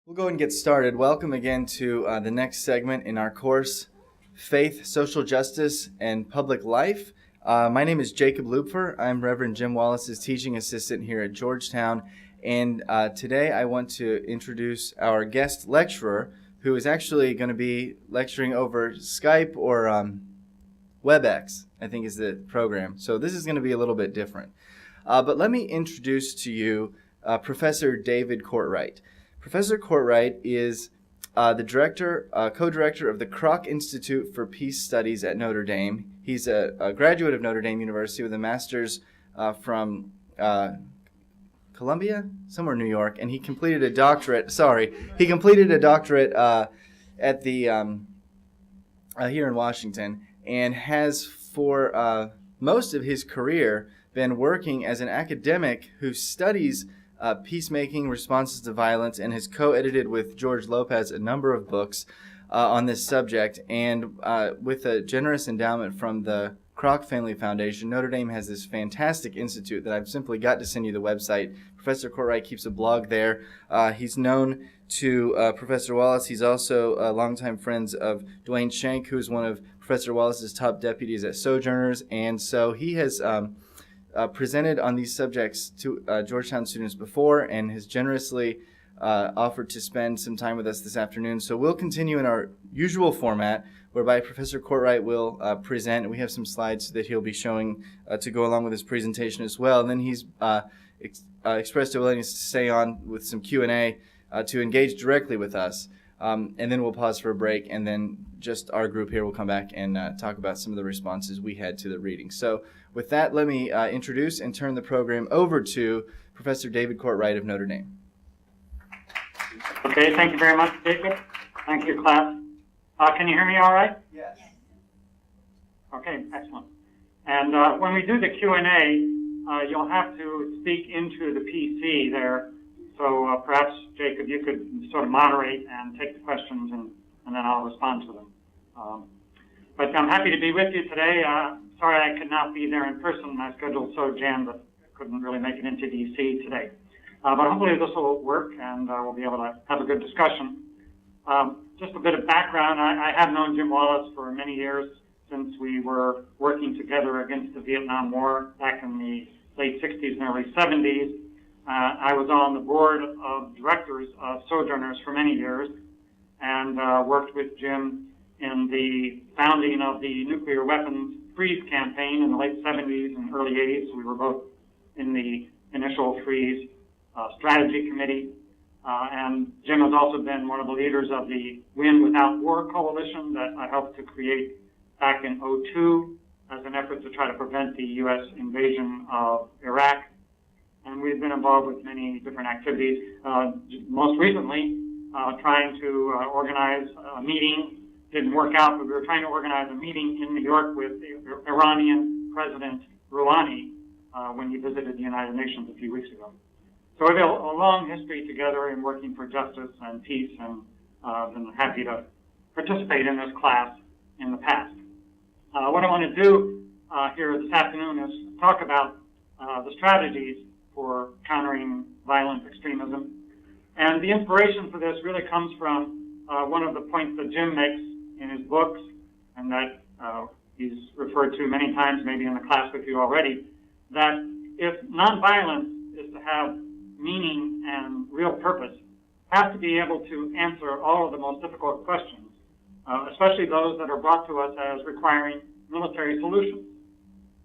We'll go ahead and get started. Welcome again to the next segment in our course, Faith, Social Justice, and Public Life. My name is Jacob Lupfer. I'm Reverend Jim Wallis' teaching assistant here at Georgetown. And today I want to introduce our guest lecturer, who is actually going to be lecturing over Skype or WebEx, I think is the program. So this is going to be a little bit different. But let me introduce to you Professor David Cortright. Professor Cortright is the co-director of the Kroc Institute for Peace Studies at Notre Dame. He's a graduate of Notre Dame University with a master's from Columbia, somewhere in New York, and he completed a doctorate. At the here in Washington, and has for most of his career been working as an academic who studies peacemaking, responses to violence, and has co-edited with George Lopez a number of books on this subject. And with a generous endowment from the Kroc Family Foundation, Notre Dame has this fantastic institute that I've simply got to send you the website. Professor Cortright keeps a blog there. He's known to Professor Wallis. He's also longtime friends of Dwayne Shank, who is one of Professor Wallis's top deputies at Sojourners. And so he has presented on these subjects to Georgetown students before and has generously offered to spend some time with us this afternoon. So we'll continue in our usual format, whereby Professor Cortright will present, and we have some slides that he'll be showing to go along with his presentation as well. And then he's expressed a willingness to stay on with some Q&A to engage directly with us. And then we'll pause for a break, and then just our group here will come back and talk about some of the responses we had to the reading. So with that, let me introduce and turn the program over to Professor David Cortright of Notre Dame. Okay, thank you very much, Jacob. Thank you, class. Can you hear me all right? Yes. Okay, excellent. And when we do the Q&A, you'll have to speak into the PC there. So perhaps, Jacob, you could sort of moderate and take the questions, and then I'll respond to them. But I'm happy to be with you today. Sorry I could not be there in person. My schedule's so jammed that I couldn't really make it into D.C. today. But hopefully this will work, and we'll be able to have a good discussion. Just a bit of background. I have known Jim Wallis for many years, since we were working together against the Vietnam War back in the late 60s and early 70s. I was on the board of Directors of Sojourners for many years, and worked with Jim in the founding of the nuclear weapons freeze campaign in the late 70s and early 80s. We were both in the initial freeze strategy committee. And Jim has also been one of the leaders of the Win Without War coalition that I helped to create back in 2002 as an effort to try to prevent the U.S. invasion of Iraq. And we've been involved with many different activities. Most recently, trying to organize a meeting. Didn't work out, but we were trying to organize a meeting in New York with the Iranian President Rouhani when he visited the United Nations a few weeks ago. So we have a long history together in working for justice and peace, and been happy to participate in this class in the past. What I want to do here this afternoon is talk about the strategies for countering violent extremism. And the inspiration for this really comes from one of the points that Jim makes in his books, and that he's referred to many times, maybe in the class with you already, that if nonviolence is to have meaning and real purpose, has to be able to answer all of the most difficult questions, especially those that are brought to us as requiring military solutions.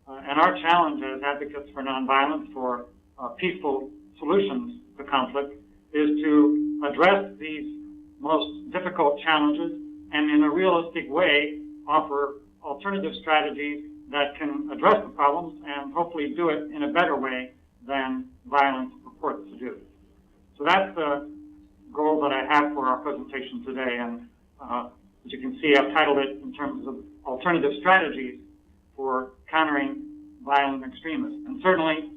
And our challenge as advocates for nonviolence, for peaceful solutions to conflict, is to address these most difficult challenges and in a realistic way offer alternative strategies that can address the problems and hopefully do it in a better way than violence purports to do. So that's the goal that I have for our presentation today, and as you can see, I've titled it in terms of alternative strategies for countering violent extremism. And certainly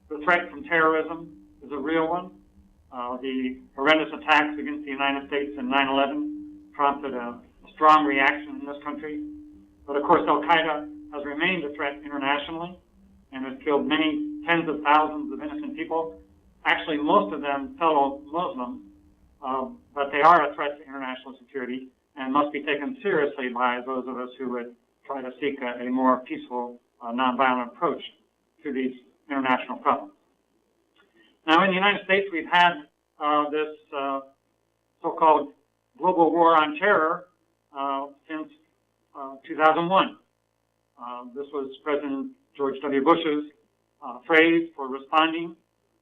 the threat from terrorism is a real one. The horrendous attacks against the United States in 9/11 prompted a strong reaction in this country. But of course, Al-Qaeda has remained a threat internationally and has killed many tens of thousands of innocent people, actually most of them fellow Muslims, but they are a threat to international security and must be taken seriously by those of us who would try to seek a more peaceful, nonviolent approach to these international problems. Now, in the United States, we've had this so-called global war on terror since 2001. This was President George W. Bush's phrase for responding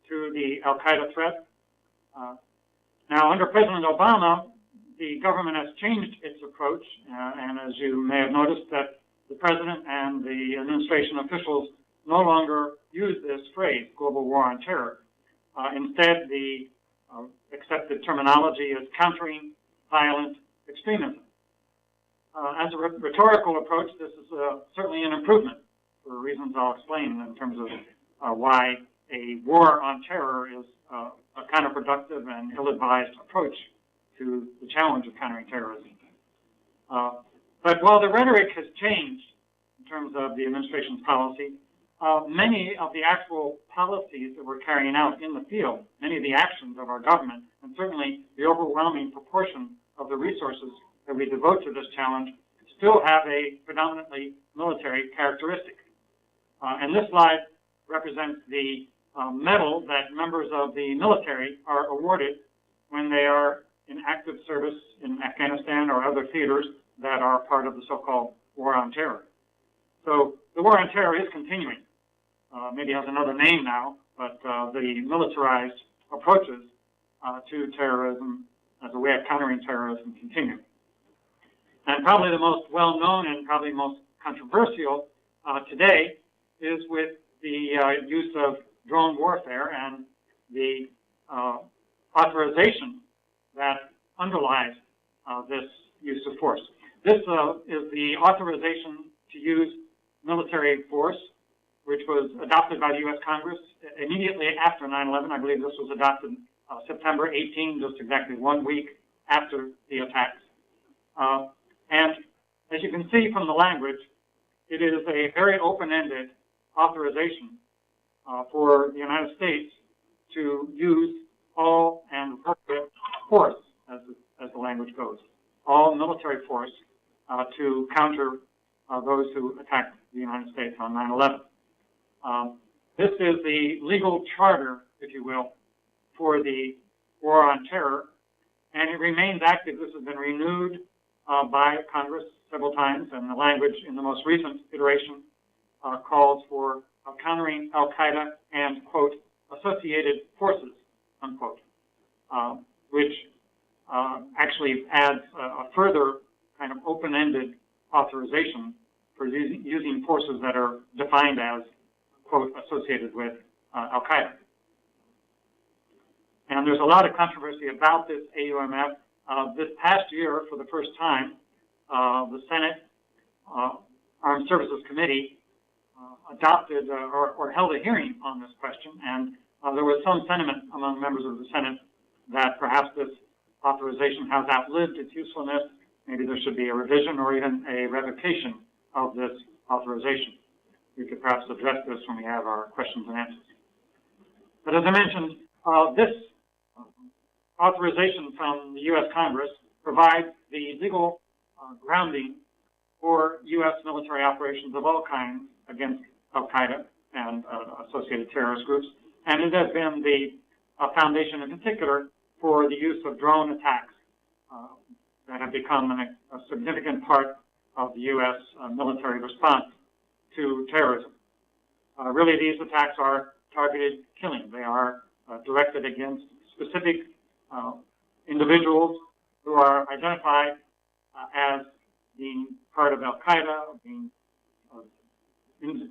to the Al-Qaeda threat. Now, under President Obama, the government has changed its approach, and as you may have noticed, that the president and the administration officials no longer use this phrase, global war on terror. Instead, the accepted terminology is countering violent extremism. As a rhetorical approach, this is certainly an improvement for reasons I'll explain in terms of why a war on terror is a counterproductive and ill-advised approach to the challenge of countering terrorism. But while the rhetoric has changed in terms of the administration's policy, many of the actual policies that we're carrying out in the field, many of the actions of our government, and certainly the overwhelming proportion of the resources that we devote to this challenge still have a predominantly military characteristic. And this slide represents the medal that members of the military are awarded when they are in active service in Afghanistan or other theaters that are part of the so-called war on terror. So the war on terror is continuing. Maybe has another name now, but the militarized approaches to terrorism as a way of countering terrorism continue. And probably the most well-known and probably most controversial today is with the use of drone warfare and the authorization that underlies this use of force. This is the authorization to use military force, which was adopted by the U.S. Congress immediately after 9/11. I believe this was adopted September 18, just exactly 1 week after the attacks. And as you can see from the language, it is a very open-ended authorization for the United States to use all and appropriate force, as the language goes, all military force to counter those who attacked the United States on 9/11. This is the legal charter, if you will, for the war on terror, and it remains active. This has been renewed by Congress several times, and the language in the most recent iteration calls for countering Al-Qaeda and, quote, associated forces, unquote, which actually adds a further kind of open-ended authorization for using forces that are defined as, quote, associated with Al-Qaeda. And there's a lot of controversy about this AUMF. This past year, for the first time, the Senate Armed Services Committee adopted or held a hearing on this question, and there was some sentiment among members of the Senate that perhaps this authorization has outlived its usefulness. Maybe there should be a revision or even a revocation of this authorization. We could perhaps address this when we have our questions and answers. But as I mentioned, this authorization from the U.S. Congress provides the legal grounding for U.S. military operations of all kinds against Al-Qaeda and associated terrorist groups. And it has been the foundation in particular for the use of drone attacks that have become a significant part of the U.S. Military response to terrorism. Really, these attacks are targeted killing. They are directed against specific individuals who are identified as being part of Al-Qaeda, being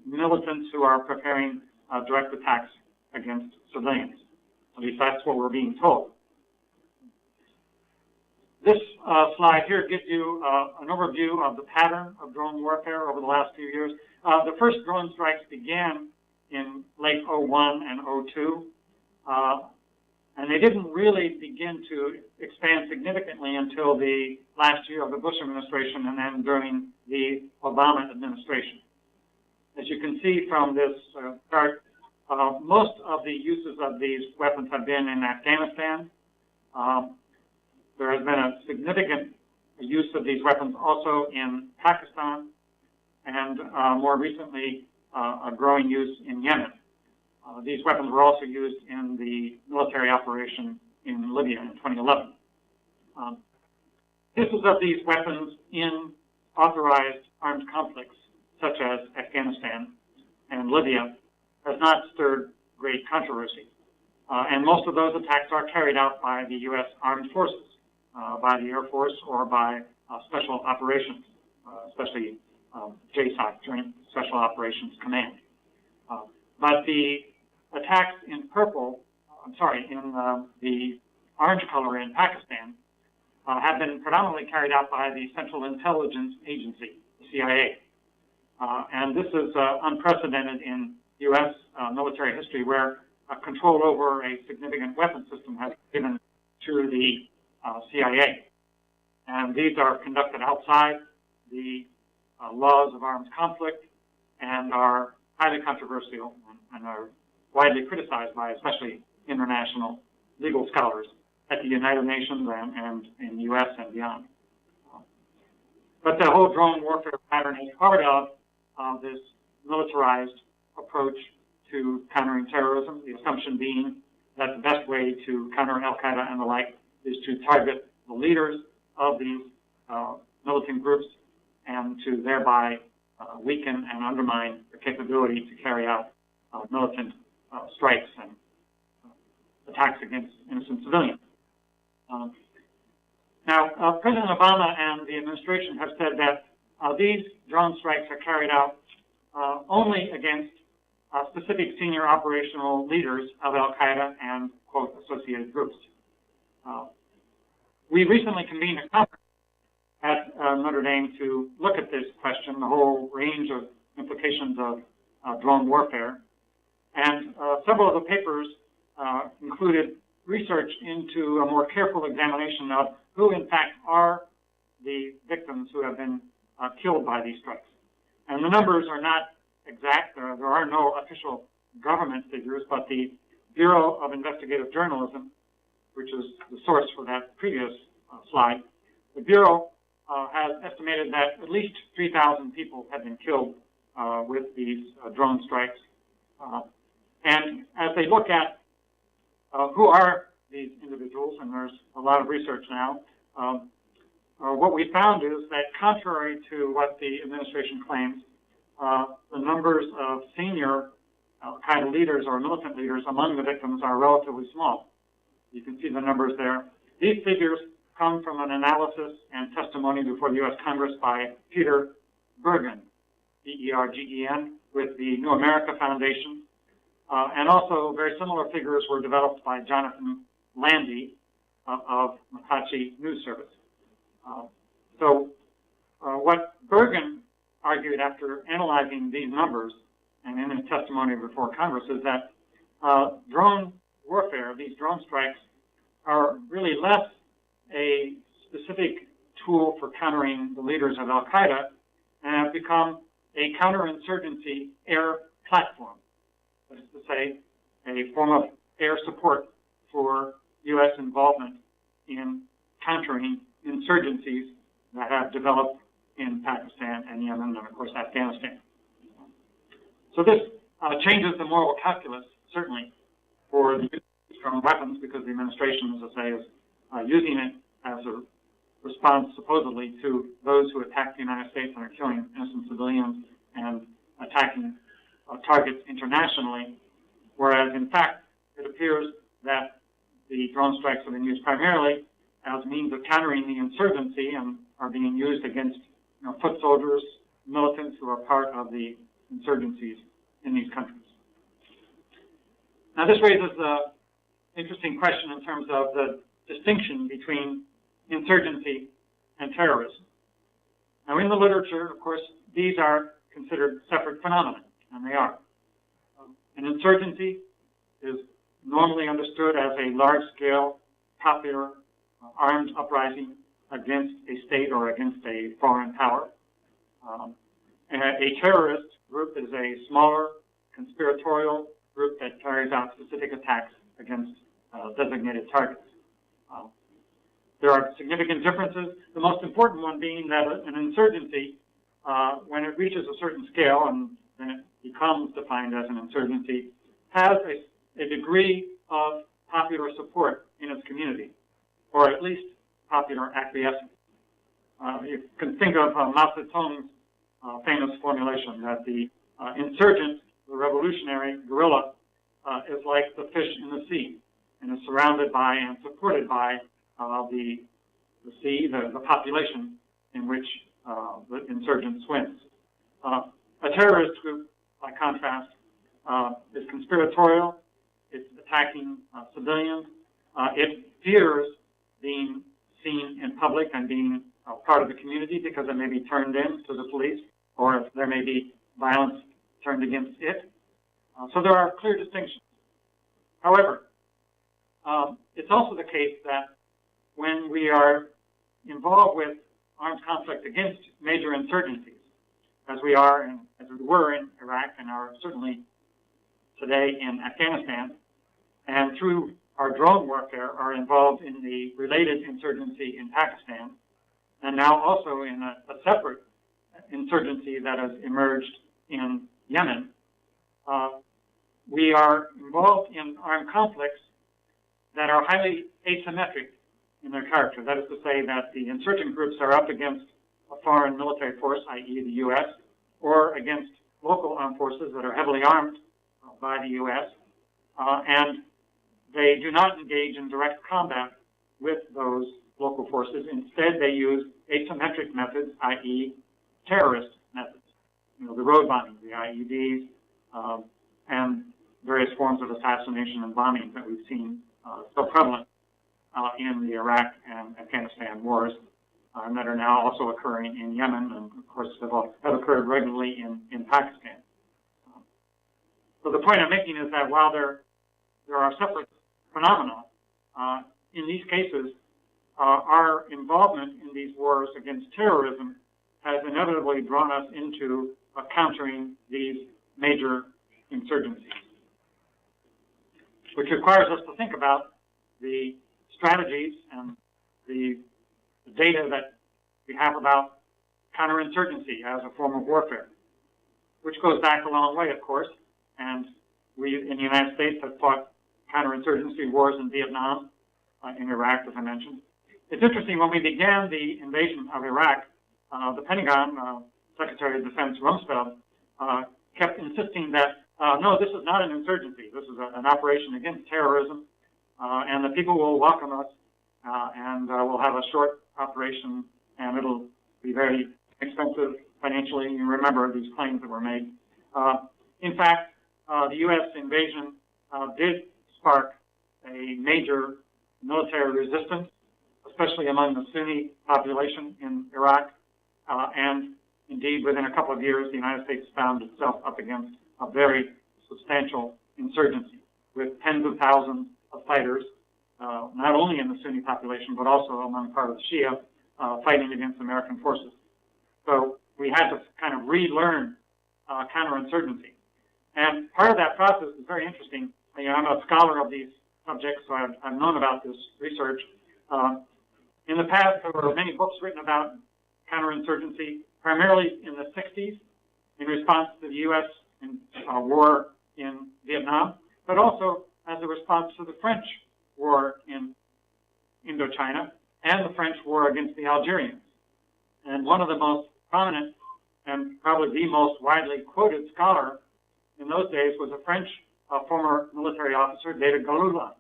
militants who are preparing direct attacks against civilians. At least that's what we're being told. This slide here gives you an overview of the pattern of drone warfare over the last few years. The first drone strikes began in late 01 and 02. And they didn't really begin to expand significantly until the last year of the Bush administration and then during the Obama administration. As you can see from this chart, most of the uses of these weapons have been in Afghanistan. There has been a significant use of these weapons also in Pakistan, and more recently, a growing use in Yemen. These weapons were also used in the military operation in Libya in 2011. Uses of these weapons in authorized armed conflicts, such as Afghanistan and Libya, has not stirred great controversy. And most of those attacks are carried out by the U.S. Armed Forces, by the Air Force, or by special operations, especially JSOC, Joint Special Operations Command. But the attacks in purple, in the orange color in Pakistan, have been predominantly carried out by the Central Intelligence Agency, the CIA. And this is unprecedented in U.S. Military history, where control over a significant weapon system has been given to the CIA. And these are conducted outside the laws of armed conflict and are highly controversial and are widely criticized by especially international legal scholars at the United Nations and in the U.S. and beyond. But the whole drone warfare pattern is part of this militarized approach to countering terrorism, the assumption being that the best way to counter al-Qaeda and the like is to target the leaders of these militant groups and to thereby weaken and undermine their capability to carry out militant strikes and attacks against innocent civilians. Now, President Obama and the administration have said that these drone strikes are carried out only against specific senior operational leaders of al-Qaeda and, quote, associated groups. We recently convened a conference at Notre Dame to look at this question, the whole range of implications of drone warfare. And several of the papers included research into a more careful examination of who, in fact, are the victims who have been killed by these strikes. And the numbers are not exact. There are no official government figures, but the Bureau of Investigative Journalism, which is the source for that previous slide, the Bureau has estimated that at least 3,000 people have been killed with these drone strikes. And as they look at who are these individuals, and there's a lot of research now, what we found is that contrary to what the administration claims, the numbers of senior al-Qaeda leaders or militant leaders among the victims are relatively small. You can see the numbers there. These figures come from an analysis and testimony before the U.S. Congress by Peter Bergen, B-E-R-G-E-N, with the New America Foundation. And also very similar figures were developed by Jonathan Landy of McClatchy News Service. What Bergen argued after analyzing these numbers and in his testimony before Congress is that drone warfare, these drone strikes, are really less a specific tool for countering the leaders of al-Qaeda and have become a counterinsurgency air platform. That is to say, a form of air support for U.S. involvement in countering insurgencies that have developed in Pakistan and Yemen and, of course, Afghanistan. So this changes the moral calculus, certainly, for the use of strong weapons, because the administration, as I say, is using it as a response, supposedly, to those who attack the United States and are killing innocent civilians and attacking targets internationally, whereas, in fact, it appears that the drone strikes have been used primarily as means of countering the insurgency and are being used against foot soldiers, militants who are part of the insurgencies in these countries. Now, this raises an interesting question in terms of the distinction between insurgency and terrorism. Now, in the literature, of course, these are considered separate phenomena, and they are. An insurgency is normally understood as a large-scale, popular, armed uprising against a state or against a foreign power. A terrorist group is a smaller, conspiratorial group that carries out specific attacks against designated targets. There are significant differences, the most important one being that an insurgency, when it reaches a certain scale and then it becomes defined as an insurgency, has a degree of popular support in its community, or at least popular acquiescence. You can think of Mao Zedong's famous formulation that the insurgent, the revolutionary guerrilla, is like the fish in the sea, and is surrounded by and supported by the sea, the population in which the insurgent swims. A terrorist group, by contrast, is conspiratorial. It's attacking civilians. It fears being seen in public and being part of the community because it may be turned in to the police, or there may be violence turned against it. So there are clear distinctions. However, it's also the case that when we are involved with armed conflict against major insurgencies, as we are and as we were in Iraq and are certainly today in Afghanistan, and through our drone warfare are involved in the related insurgency in Pakistan, and now also in a separate insurgency that has emerged in Yemen, we are involved in armed conflicts that are highly asymmetric in their character. That is to say that the insurgent groups are up against a foreign military force, i.e. the U.S., or against local armed forces that are heavily armed by the U.S., and they do not engage in direct combat with those local forces. Instead, they use asymmetric methods, i.e. terrorist methods. You know, the road bombing, the IEDs, and various forms of assassination and bombing that we've seen so prevalent in the Iraq and Afghanistan wars, and that are now also occurring in Yemen, and of course have occurred regularly in Pakistan. So the point I'm making is that while there are separate phenomena, in these cases, our involvement in these wars against terrorism has inevitably drawn us into countering these major insurgencies, which requires us to think about the strategies and the data that we have about counterinsurgency as a form of warfare, which goes back a long way, of course, and we in the United States have fought counterinsurgency wars in Vietnam, in Iraq, as I mentioned. It's interesting, when we began the invasion of Iraq, the Pentagon, Secretary of Defense Rumsfeld, kept insisting that, no, this is not an insurgency. This is an operation against terrorism, and the people will welcome us, and we'll have a short operation, and it'll be very expensive financially. You remember these claims that were made. In fact, the U.S. invasion did spark a major military resistance, especially among the Sunni population in Iraq, and indeed within a couple of years the United States found itself up against a very substantial insurgency with tens of thousands of fighters, not only in the Sunni population but also among part of the Shia, fighting against American forces. So we had to kind of relearn counterinsurgency. And part of that process is very interesting. You know, I'm a scholar of these subjects, so I've known about this research. In the past, there were many books written about counterinsurgency, primarily in the 60s, in response to the U.S. War in Vietnam, but also as a response to the French war in Indochina and the French war against the Algerians. And one of the most prominent and probably the most widely quoted scholar in those days was a French former military officer, David Galula.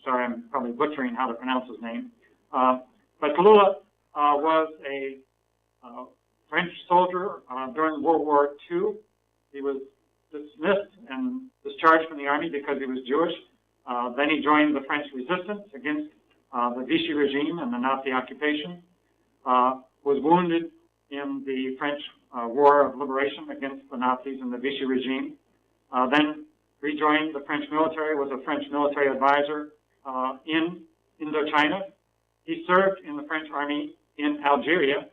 Sorry, I'm probably butchering how to pronounce his name. But Galula was a French soldier during World War II. He was dismissed and discharged from the army because he was Jewish. Then he joined the French resistance against the Vichy regime and the Nazi occupation. Was wounded in the French War of Liberation against the Nazis and the Vichy regime. Then rejoined the French military, was a French military advisor in Indochina. He served in the French army in Algeria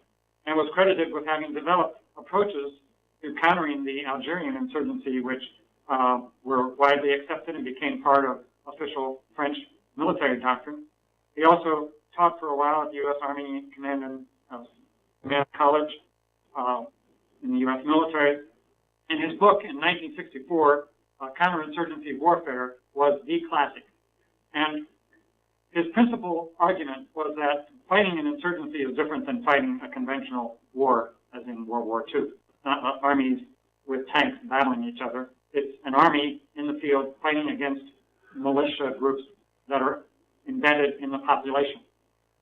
and was credited with having developed approaches to countering the Algerian insurgency, which were widely accepted and became part of official French military doctrine. He also taught for a while at the U.S. Army Command College in the U.S. military. In his book in 1964, Counterinsurgency Warfare was the classic. And his principal argument was that fighting an insurgency is different than fighting a conventional war, as in World War II. Not armies with tanks battling each other. It's an army in the field fighting against militia groups that are embedded in the population.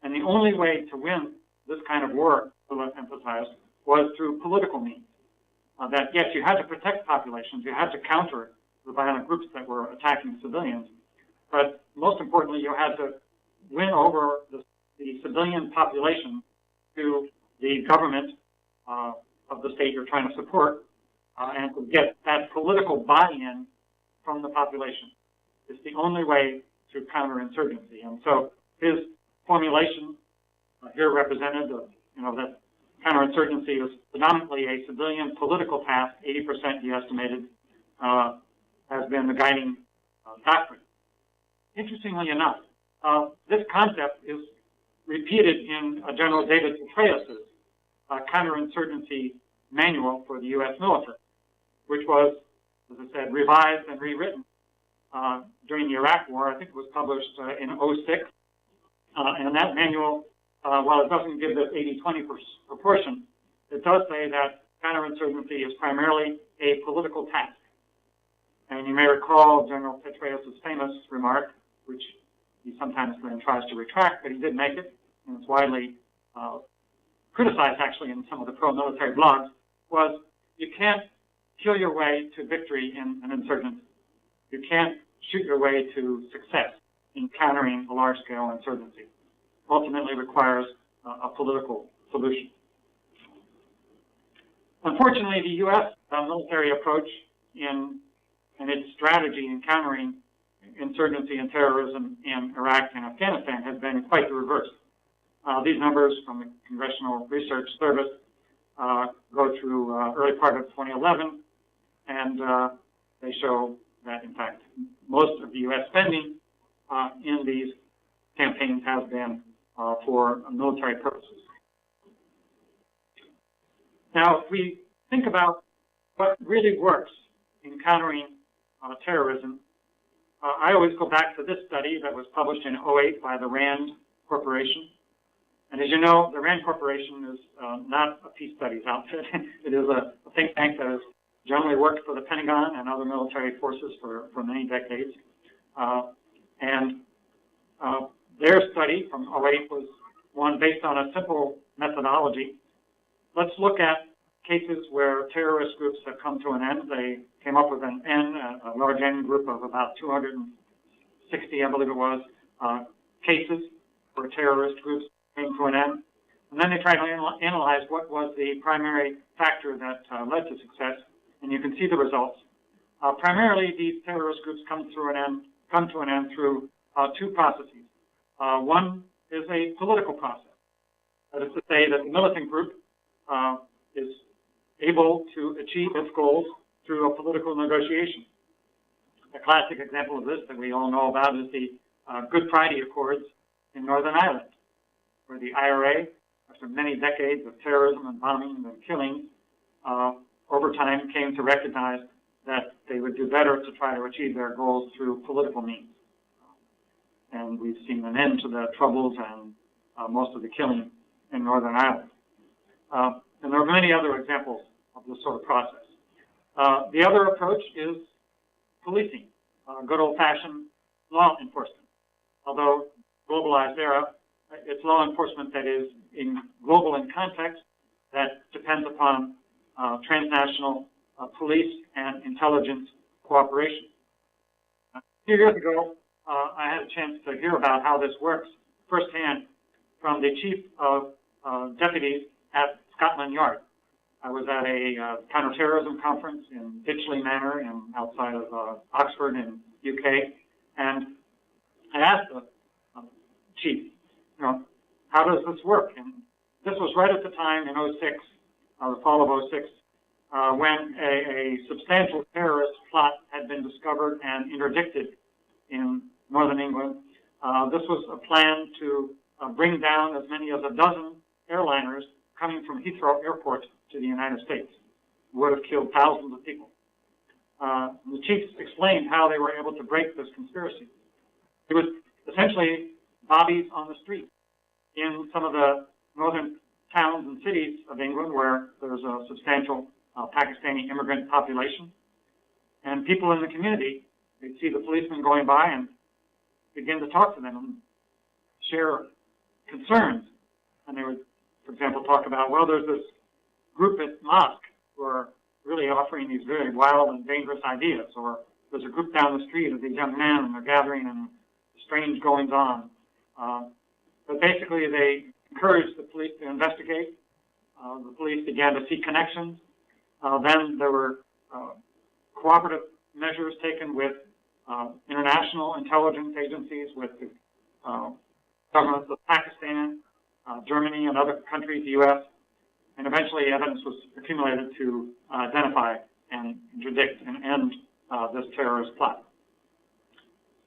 And the only way to win this kind of war, Lewis emphasized, was through political means. That yes, you had to protect populations, you had to counter the violent groups that were attacking civilians, but most importantly, you had to win over the civilian population to the government of the state you're trying to support, and to get that political buy-in from the population. It's the only way to counterinsurgency. And so his formulation here represented, that counterinsurgency is predominantly a civilian political task. 80%, he estimated, has been the guiding doctrine. Interestingly enough, this concept is repeated in General David Petraeus' counterinsurgency manual for the U.S. military, which was, as I said, revised and rewritten during the Iraq War. I think it was published in 2006. And that manual, while it doesn't give this 80-20 proportion, it does say that counterinsurgency is primarily a political task. And you may recall General Petraeus' famous remark, which he sometimes then tries to retract, but he did make it, and it's widely criticized actually in some of the pro-military blogs, was you can't kill your way to victory in an insurgency. You can't shoot your way to success in countering a large-scale insurgency. Ultimately requires a political solution. Unfortunately, the U.S. military approach in its strategy in countering insurgency and terrorism in Iraq and Afghanistan has been quite the reverse. These numbers from the Congressional Research Service go through early part of 2011, and they show that, in fact, most of the U.S. spending in these campaigns has been for military purposes. Now, if we think about what really works in countering terrorism, I always go back to this study that was published in 2008 by the RAND Corporation. And as you know, the RAND Corporation is not a peace studies outfit. It is a think tank that has generally worked for the Pentagon and other military forces for many decades. Their study from 2008 was one based on a simple methodology. Let's look at cases where terrorist groups have come to an end. They came up with an N, a large N group of about 260, I believe it was, cases where terrorist groups came to an end. And then they tried to analyze what was the primary factor that led to success, and you can see the results. Primarily, these terrorist groups come to an end through two processes. One is a political process. That is to say that the militant group is able to achieve its goals through a political negotiation. A classic example of this that we all know about is the Good Friday Accords in Northern Ireland, where the IRA, after many decades of terrorism and bombing and killing, over time came to recognize that they would do better to try to achieve their goals through political means. And we've seen an end to the troubles and most of the killing in Northern Ireland. And there are many other examples of this sort of process. The other approach is policing, good old-fashioned law enforcement. Although globalized era, it's law enforcement that is global in context, that depends upon transnational police and intelligence cooperation. A few years ago, I had a chance to hear about how this works firsthand from the chief of deputies at Scotland Yard. I was at a counterterrorism conference in Ditchley Manor outside of Oxford in UK, and I asked the chief, how does this work? And this was right at the time in 2006, the fall of 2006, when a substantial terrorist plot had been discovered and interdicted in northern England. This was a plan to bring down as many as a dozen airliners coming from Heathrow Airport to the United States. Would have killed thousands of people. The chiefs explained how they were able to break this conspiracy. It was essentially bobbies on the street in some of the northern towns and cities of England where there's a substantial Pakistani immigrant population. And people in the community, they'd see the policemen going by and begin to talk to them and share concerns. And they would, for example, talk about, well, there's this group at mosque who are really offering these very wild and dangerous ideas. Or there's a group down the street of these young men and they're gathering and strange goings on. But basically they encouraged the police to investigate. The police began to see connections. Then there were cooperative measures taken with international intelligence agencies, with the governments of Pakistan, Germany, and other countries, the U.S., and eventually evidence was accumulated to identify and interdict and end this terrorist plot.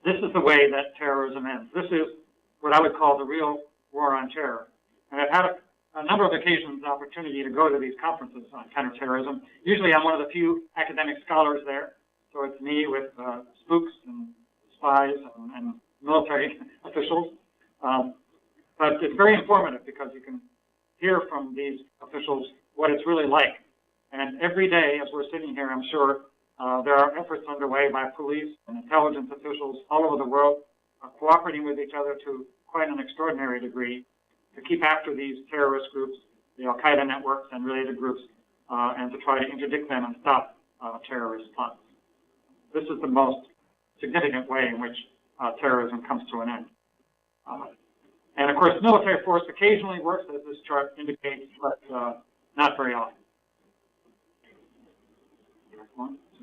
This is the way that terrorism ends. This is what I would call the real war on terror. And I've had a number of occasions, the opportunity to go to these conferences on counterterrorism. Usually I'm one of the few academic scholars there, so it's me with spooks and spies and military officials. But it's very informative because you can hear from these officials what it's really like. And every day, as we're sitting here, I'm sure there are efforts underway by police and intelligence officials all over the world cooperating with each other to quite an extraordinary degree to keep after these terrorist groups, the Al-Qaeda networks and related groups, and to try to interdict them and stop terrorist plots. This is the most significant way in which terrorism comes to an end. And of course, military force occasionally works, as this chart indicates, but not very often.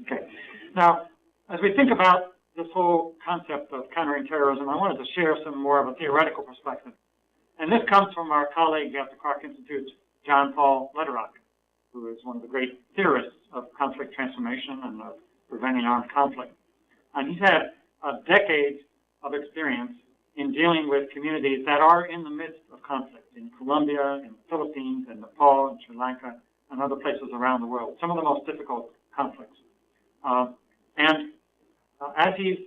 Okay. Now, as we think about this whole concept of countering terrorism, I wanted to share some more of a theoretical perspective. And this comes from our colleague at the Clark Institute, John Paul Lederach, who is one of the great theorists of conflict transformation and of preventing armed conflict. And he's had decades of experience in dealing with communities that are in the midst of conflict in Colombia, in the Philippines, in Nepal, in Sri Lanka, and other places around the world, some of the most difficult conflicts. As he's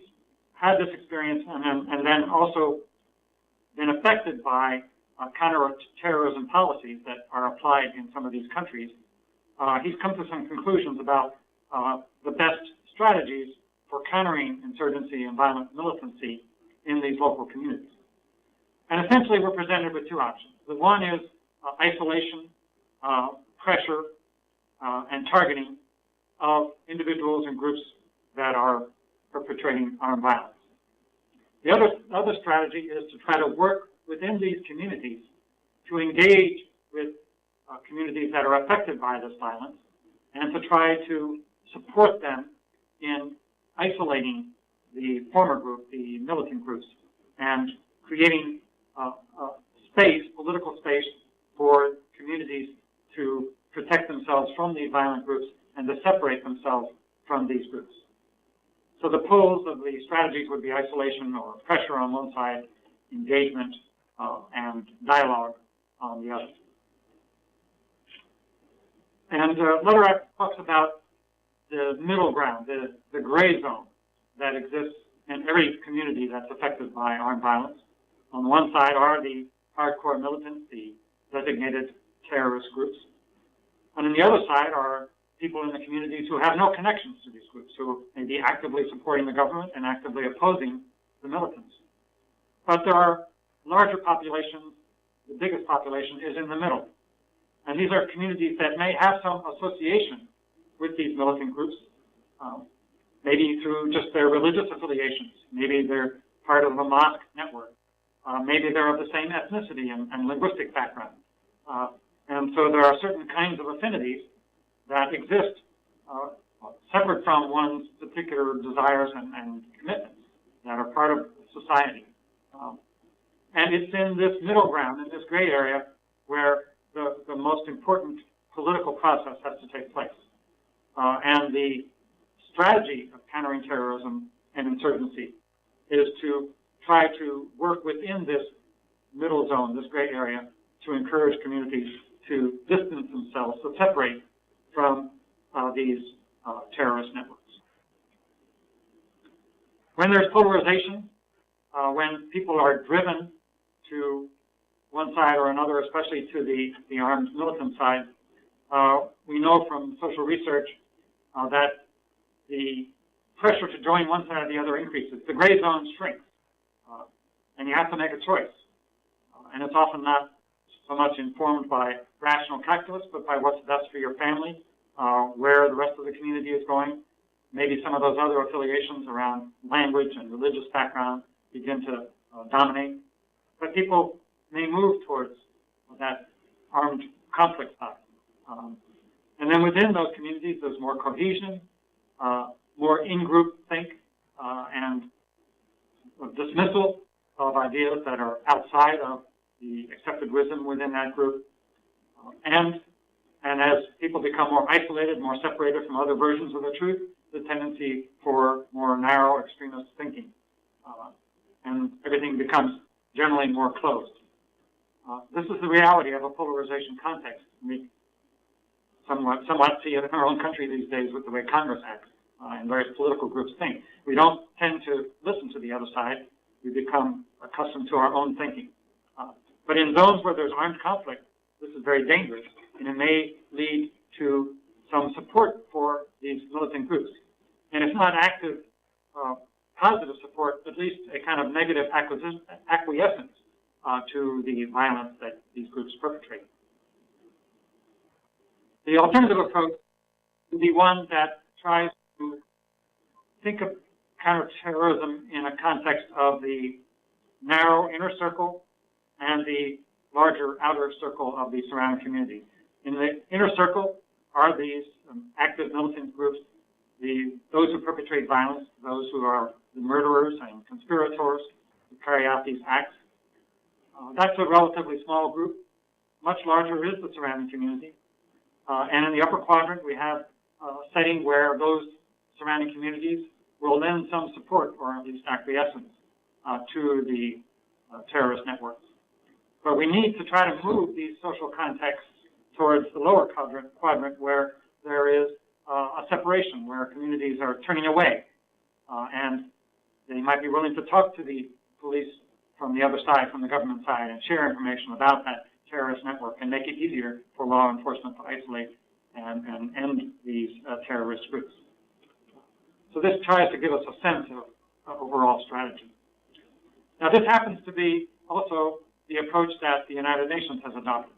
had this experience and then also been affected by counterterrorism policies that are applied in some of these countries, he's come to some conclusions about the best strategies for countering insurgency and violent militancy in these local communities. And essentially, we're presented with two options. The one is isolation, pressure, and targeting of individuals and groups that are perpetrating armed violence. The other strategy is to try to work within these communities to engage with communities that are affected by this violence and to try to support them in isolating the former group, the militant groups, and creating space, political space, for communities to protect themselves from these violent groups and to separate themselves from these groups. So the poles of the strategies would be isolation or pressure on one side, engagement and dialogue on the other. And Lederach talks about the middle ground, the gray zone that exists in every community that's affected by armed violence. On the one side are the hardcore militants, the designated terrorist groups. And on the other side are people in the communities who have no connections to these groups, who may be actively supporting the government and actively opposing the militants. But there are larger populations. The biggest population is in the middle. And these are communities that may have some association with these militant groups, maybe through just their religious affiliations. Maybe they're part of a mosque network. Maybe they're of the same ethnicity and linguistic background. And so there are certain kinds of affinities that exist separate from one's particular desires and commitments that are part of society. And it's in this middle ground, in this gray area, where the most important political process has to take place. And the strategy of countering terrorism and insurgency is to try to work within this middle zone, this gray area, to encourage communities to distance themselves, to separate from these terrorist networks. When there's polarization, when people are driven to one side or another, especially to the armed militant side, we know from social research that the pressure to join one side or the other increases. The gray zone shrinks, and you have to make a choice. And it's often not so much informed by rational calculus, but by what's best for your family, where the rest of the community is going. Maybe some of those other affiliations around language and religious background begin to dominate. But people may move towards that armed conflict side. And then within those communities, there's more cohesion, more in-group think, and dismissal of ideas that are outside of the accepted wisdom within that group. And as people become more isolated, more separated from other versions of the truth, the tendency for more narrow extremist thinking. And everything becomes generally more closed. This is the reality of a polarization context. We somewhat see it in our own country these days with the way Congress acts and various political groups think. We don't tend to listen to the other side. We become accustomed to our own thinking. But in zones where there's armed conflict, this is very dangerous, and it may lead to some support for these militant groups. And if not active, positive support, at least a kind of negative acquiescence to the violence that these groups perpetrate. The alternative approach would be one that tries to think of counterterrorism in a context of the narrow inner circle and the larger outer circle of the surrounding community. In the inner circle are these active militant groups, those who perpetrate violence, those who are the murderers and conspirators who carry out these acts. That's a relatively small group. Much larger is the surrounding community. And in the upper quadrant, we have a setting where those surrounding communities will lend some support, or at least acquiescence, to the terrorist networks. But we need to try to move these social contexts towards the lower quadrant where there is a separation, where communities are turning away. And they might be willing to talk to the police from the other side, from the government side, and share information about that terrorist network and make it easier for law enforcement to isolate and end these terrorist groups. So this tries to give us a sense of overall strategy. Now this happens to be also the approach that the United Nations has adopted.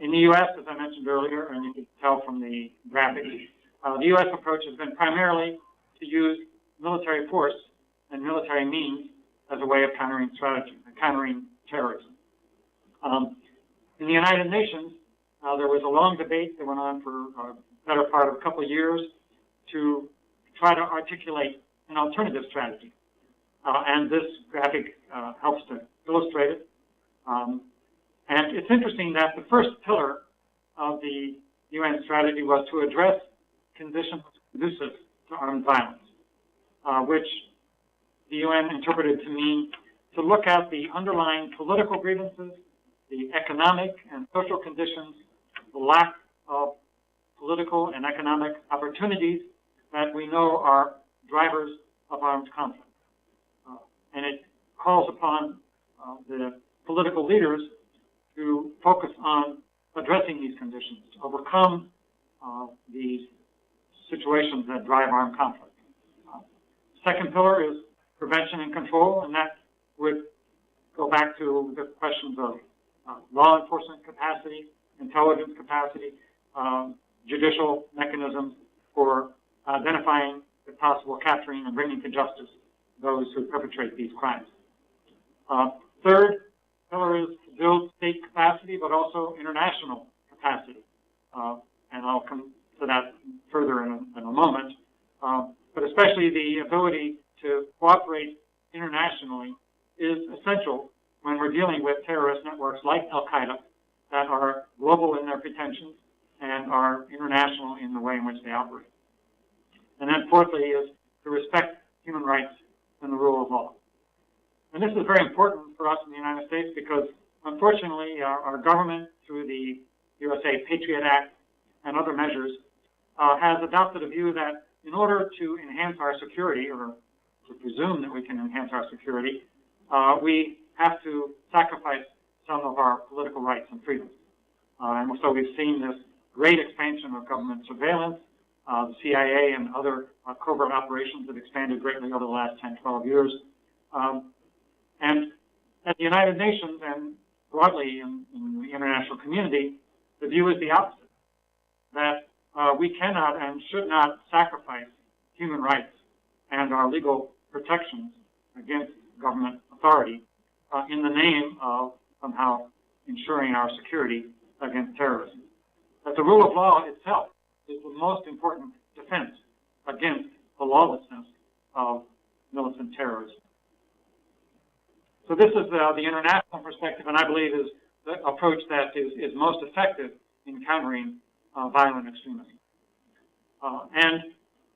In the U.S., as I mentioned earlier, and you can tell from the graphics, the U.S. approach has been primarily to use military force and military means as a way of countering terrorism. In the United Nations, there was a long debate that went on for a better part of a couple of years to try to articulate an alternative strategy. And this graphic helps to illustrate it. And it's interesting that the first pillar of the UN strategy was to address conditions conducive to armed violence, which the UN interpreted to mean to look at the underlying political grievances, the economic and social conditions, the lack of political and economic opportunities that we know are drivers of armed conflict. And it calls upon the political leaders to focus on addressing these conditions, to overcome these situations that drive armed conflict. Second pillar is prevention and control, and that would go back to the questions of law enforcement capacity, intelligence capacity, judicial mechanisms for identifying, if possible, capturing and bringing to justice those who perpetrate these crimes. Third pillar is to build state capacity, but also international capacity. And I'll come to that further in a moment. But especially the ability to cooperate internationally is essential when we're dealing with terrorist networks like Al-Qaeda that are global in their pretensions and are international in the way in which they operate. And then fourthly is to respect human rights and the rule of law. And this is very important for us in the United States because, unfortunately, our government, through the USA Patriot Act and other measures, has adopted a view that in order to enhance our security, or to presume that we can enhance our security, we have to sacrifice some of our political rights and freedoms. And so we've seen this great expansion of government surveillance. The CIA and other covert operations have expanded greatly over the last 10, 12 years. And at the United Nations and broadly in the international community, the view is the opposite, that we cannot and should not sacrifice human rights and our legal protections against government authority in the name of somehow ensuring our security against terrorism. That the rule of law itself is the most important defense against the lawlessness of militant terrorism. So this is the international perspective, and I believe is the approach that is most effective in countering violent extremism. And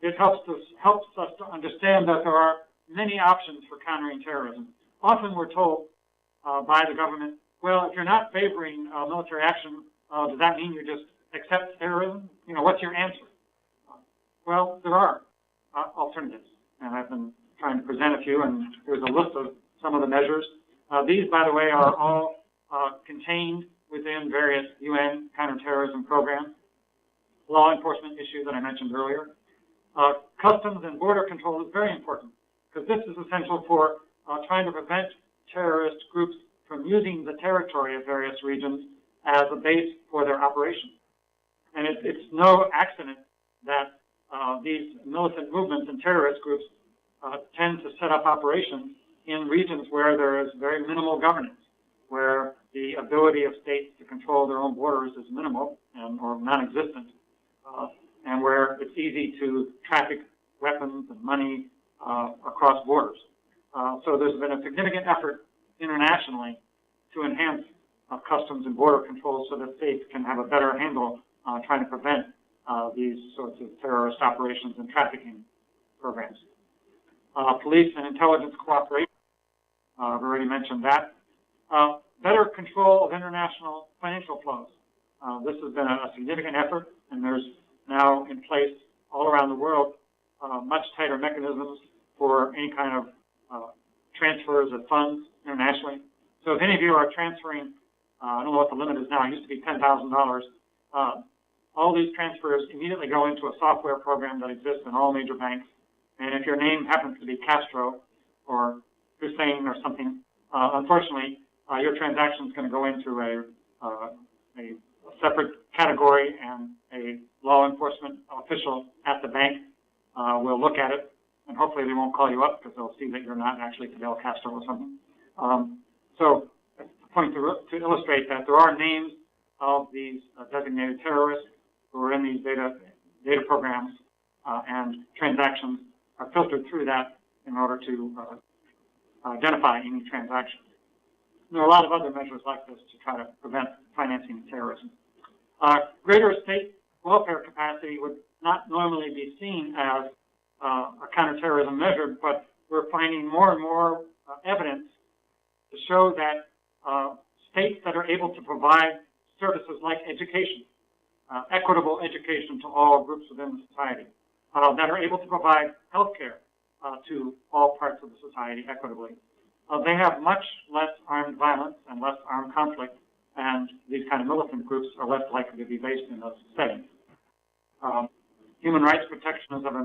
it helps us to understand that there are many options for countering terrorism. Often we're told by the government, well, if you're not favoring military action, does that mean you just accept terrorism? You know, what's your answer? Well, there are alternatives, and I've been trying to present a few, and here's a list of some of the measures. These, by the way, are all contained within various UN counterterrorism programs. Law enforcement issue that I mentioned earlier. Customs and border control is very important because this is essential for trying to prevent terrorist groups from using the territory of various regions as a base for their operations. And it's no accident that these militant movements and terrorist groups tend to set up operations in regions where there is very minimal governance, where the ability of states to control their own borders is minimal or non-existent, and where it's easy to traffic weapons and money across borders. So there's been a significant effort internationally to enhance customs and border controls so that states can have a better handle on trying to prevent these sorts of terrorist operations and trafficking programs. Police and intelligence cooperation, I've already mentioned that. Better control of international financial flows. This has been a significant effort, and there's now in place all around the world much tighter mechanisms for any kind of transfers of funds internationally. So if any of you are transferring, I don't know what the limit is now, it used to be $10,000, all these transfers immediately go into a software program that exists in all major banks. And if your name happens to be Castro or Hussein or something, unfortunately, your transaction is going to go into a separate category, and a law enforcement official at the bank will look at it, and hopefully they won't call you up because they'll see that you're not actually Fidel Castro or something. So that's the point to illustrate that there are names of these designated terrorists who are in these data programs, and transactions are filtered through that in order to identify any transactions. There are a lot of other measures like this to try to prevent financing of terrorism. Greater state welfare capacity would not normally be seen as a counterterrorism measure, but we're finding more and more evidence to show that states that are able to provide services like education, equitable education to all groups within society, that are able to provide health care to all parts of the society equitably, they have much less armed violence and less armed conflict, and these kind of militant groups are less likely to be based in those settings. Human rights protection, as I've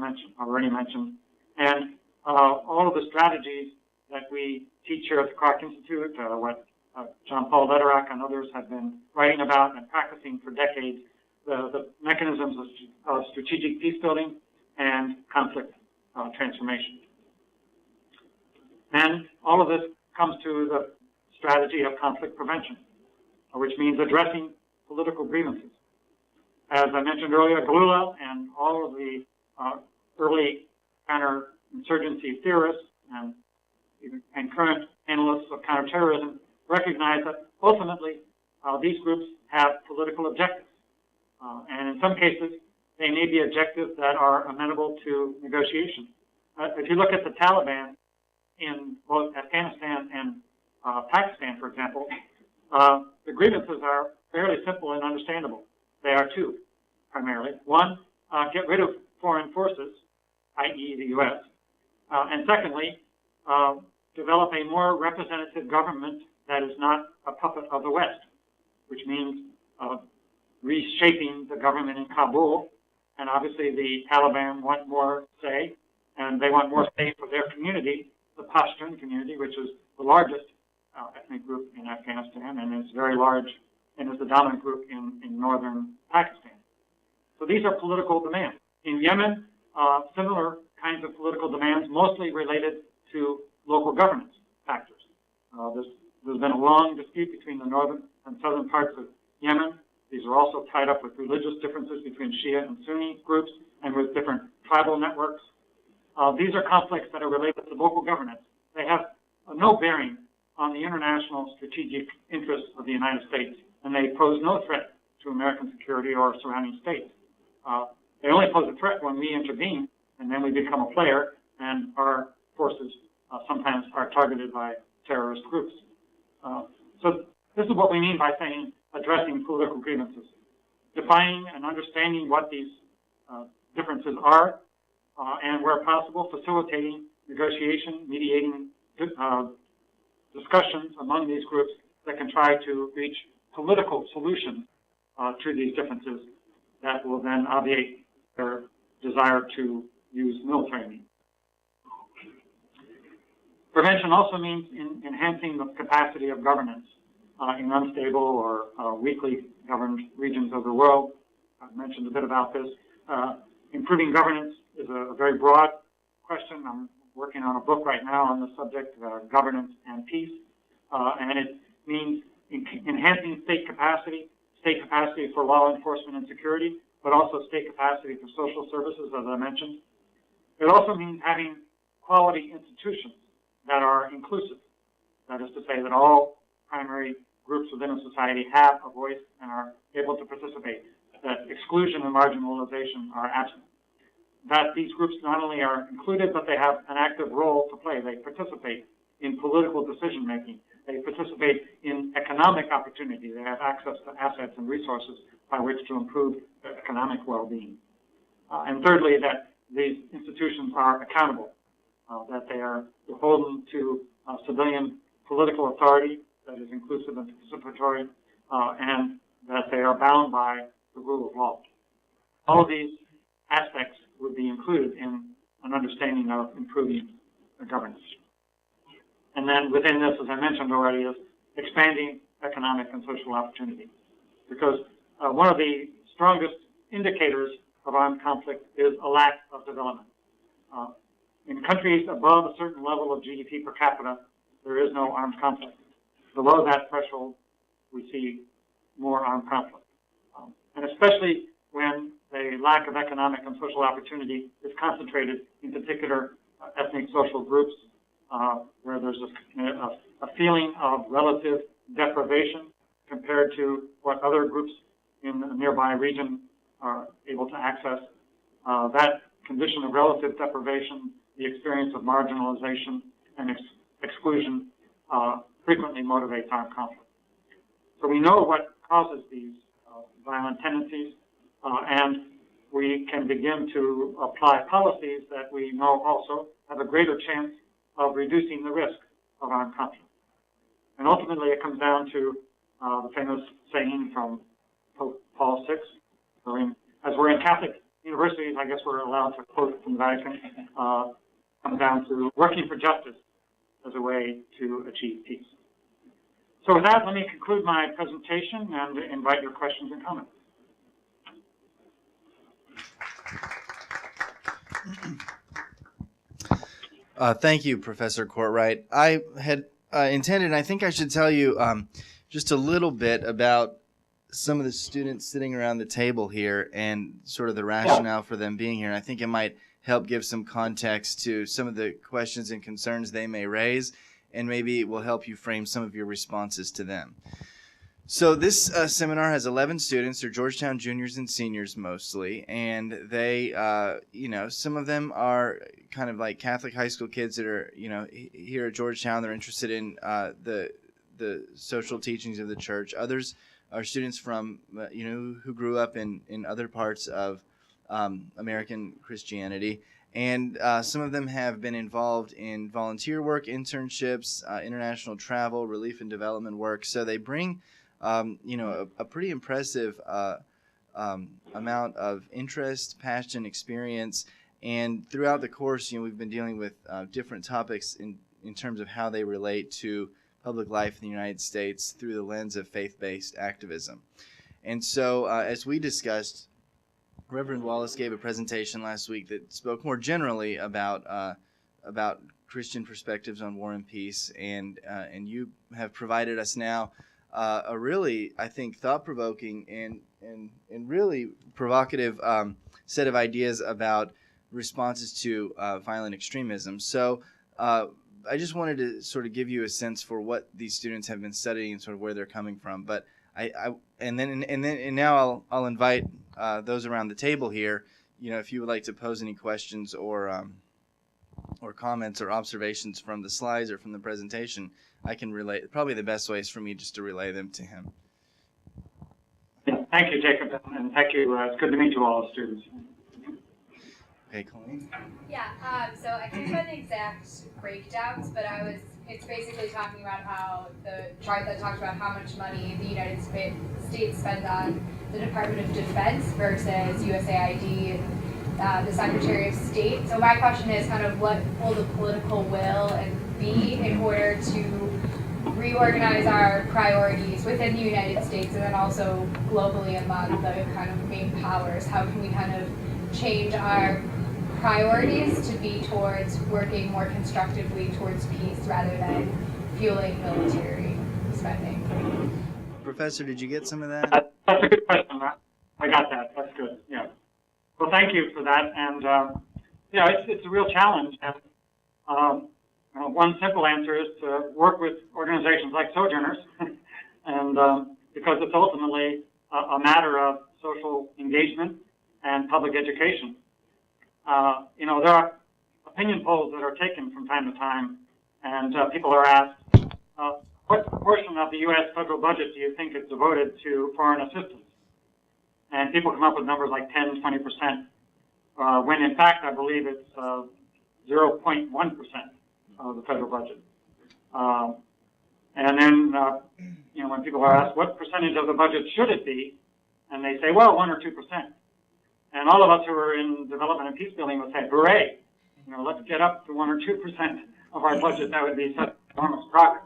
already mentioned, and all of the strategies that we teach here at the Clark Institute, what John Paul Lederach and others have been writing about and practicing for decades, the mechanisms of strategic peace building and conflict transformation. And all of this comes to the strategy of conflict prevention, which means addressing political grievances. As I mentioned earlier, Galula and all of the early counterinsurgency theorists and current analysts of counterterrorism recognize that ultimately these groups have political objectives. And in some cases, they may be objectives that are amenable to negotiation. If you look at the Taliban, in both Afghanistan and Pakistan, for example, the grievances are fairly simple and understandable. They are two, primarily. One, get rid of foreign forces, i.e. the U.S., and secondly, develop a more representative government that is not a puppet of the West, which means reshaping the government in Kabul. And obviously the Taliban want more say, and they want more say for their community, the Pashtun community, which is the largest ethnic group in Afghanistan and is very large and is the dominant group in northern Pakistan. So these are political demands. In Yemen, similar kinds of political demands, mostly related to local governance factors. There's been a long dispute between the northern and southern parts of Yemen. These are also tied up with religious differences between Shia and Sunni groups and with different tribal networks. These are conflicts that are related to local governance. They have no bearing on the international strategic interests of the United States, and they pose no threat to American security or surrounding states. They only pose a threat when we intervene, and then we become a player, and our forces sometimes are targeted by terrorist groups. So this is what we mean by saying addressing political grievances, defining and understanding what these differences are, and where possible, facilitating negotiation, mediating discussions among these groups that can try to reach political solutions to these differences that will then obviate their desire to use military means. Prevention also means enhancing the capacity of governance in unstable or weakly governed regions of the world. I've mentioned a bit about this. Improving governance is a very broad question. I'm working on a book right now on the subject, Governance and Peace, and it means enhancing state capacity for law enforcement and security, but also state capacity for social services, as I mentioned. It also means having quality institutions that are inclusive. That is to say that all primary groups within a society have a voice and are able to participate, that exclusion and marginalization are absent. That these groups not only are included, but they have an active role to play. They participate in political decision making. They participate in economic opportunity. They have access to assets and resources by which to improve their economic well-being. And thirdly, that these institutions are accountable, that they are beholden to civilian political authority that is inclusive and participatory, and that they are bound by the rule of law. All of these aspects would be included in an understanding of improving the governance. And then within this, as I mentioned already, is expanding economic and social opportunity. Because one of the strongest indicators of armed conflict is a lack of development. In countries above a certain level of GDP per capita, there is no armed conflict. Below that threshold, we see more armed conflict. And especially when the lack of economic and social opportunity is concentrated in particular ethnic social groups, where there's a feeling of relative deprivation compared to what other groups in the nearby region are able to access. That condition of relative deprivation, the experience of marginalization and exclusion, frequently motivates armed conflict. So we know what causes these violent tendencies, and we can begin to apply policies that we know also have a greater chance of reducing the risk of armed conflict. And ultimately, it comes down to the famous saying from Pope Paul VI. As we're in Catholic universities, I guess we're allowed to quote from the Vatican, comes down to working for justice as a way to achieve peace. So with that, let me conclude my presentation and invite your questions and comments. Thank you, Professor Cortright. I had intended, and I think I should tell you just a little bit about some of the students sitting around the table here and sort of the rationale for them being here. And I think it might help give some context to some of the questions and concerns they may raise, and maybe it will help you frame some of your responses to them. So this seminar has 11 students. They're Georgetown juniors and seniors mostly, and they, some of them are kind of like Catholic high school kids that are, here at Georgetown. They're interested in the social teachings of the church. Others are students from, who grew up in other parts of American Christianity. And some of them have been involved in volunteer work, internships, international travel, relief and development work. So they bring a pretty impressive amount of interest, passion, experience. And throughout the course, we've been dealing with different topics in terms of how they relate to public life in the United States through the lens of faith-based activism. And so as we discussed, Reverend Wallis gave a presentation last week that spoke more generally about Christian perspectives on war and peace, and you have provided us now a really, I think, thought-provoking and really provocative set of ideas about responses to violent extremism. So I just wanted to sort of give you a sense for what these students have been studying and sort of where they're coming from. But now I'll invite those around the table here. If you would like to pose any questions or comments or observations from the slides or from the presentation, I can relay. Probably the best way is for me just to relay them to him. Yeah, thank you, Jacob, and thank you. It's good to meet you all, students. Okay, Colleen. Yeah. So I can't find the exact breakdowns, but it's basically talking about how the chart that talks about how much money the United States spends on the Department of Defense versus USAID and the Secretary of State. So my question is kind of what will the political will be in order to reorganize our priorities within the United States and then also globally among the kind of main powers? How can we kind of change our priorities to be towards working more constructively towards peace rather than fueling military spending? Professor, did you get some of that? That's a good question. I got that. That's good. Yeah. Well, thank you for that. And it's a real challenge. And one simple answer is to work with organizations like Sojourners, and because it's ultimately a matter of social engagement and public education. There are opinion polls that are taken from time to time, and people are asked, what proportion of the U.S. federal budget do you think is devoted to foreign assistance? And people come up with numbers like 10, 20%, when in fact I believe it's 0.1% of the federal budget. And then, when people are asked what percentage of the budget should it be, and they say, well, 1 or 2%. And all of us who are in development and peace building would say, hooray, let's get up to 1 or 2% of our budget. That would be such enormous progress.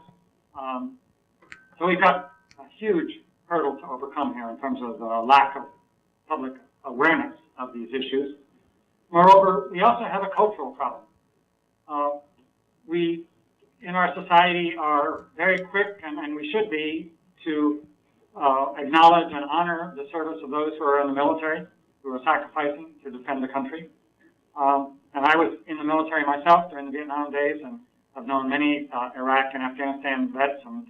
So we've got a huge hurdle to overcome here in terms of the lack of public awareness of these issues. Moreover, we also have a cultural problem. We, in our society, are very quick, and we should be, to acknowledge and honor the service of those who are in the military, who are sacrificing to defend the country. And I was in the military myself during the Vietnam days, and I've known many Iraq and Afghanistan vets. And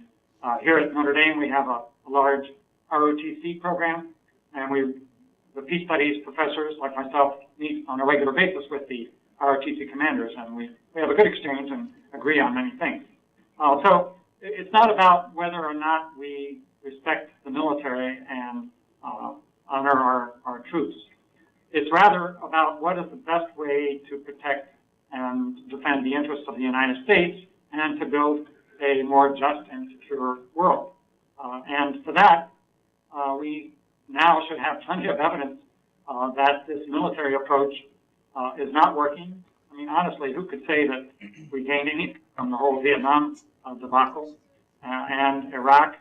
here at Notre Dame, we have a large ROTC program, and the peace studies professors like myself meet on a regular basis with the ROTC commanders, and we have a good exchange and agree on many things. So it's not about whether or not we respect the military and honor our troops. It's rather about what is the best way to protect and defend the interests of the United States and to build a more just and secure world. And for that, we now should have plenty of evidence that this military approach is not working. I mean, honestly, who could say that we gained anything from the whole Vietnam debacle and Iraq?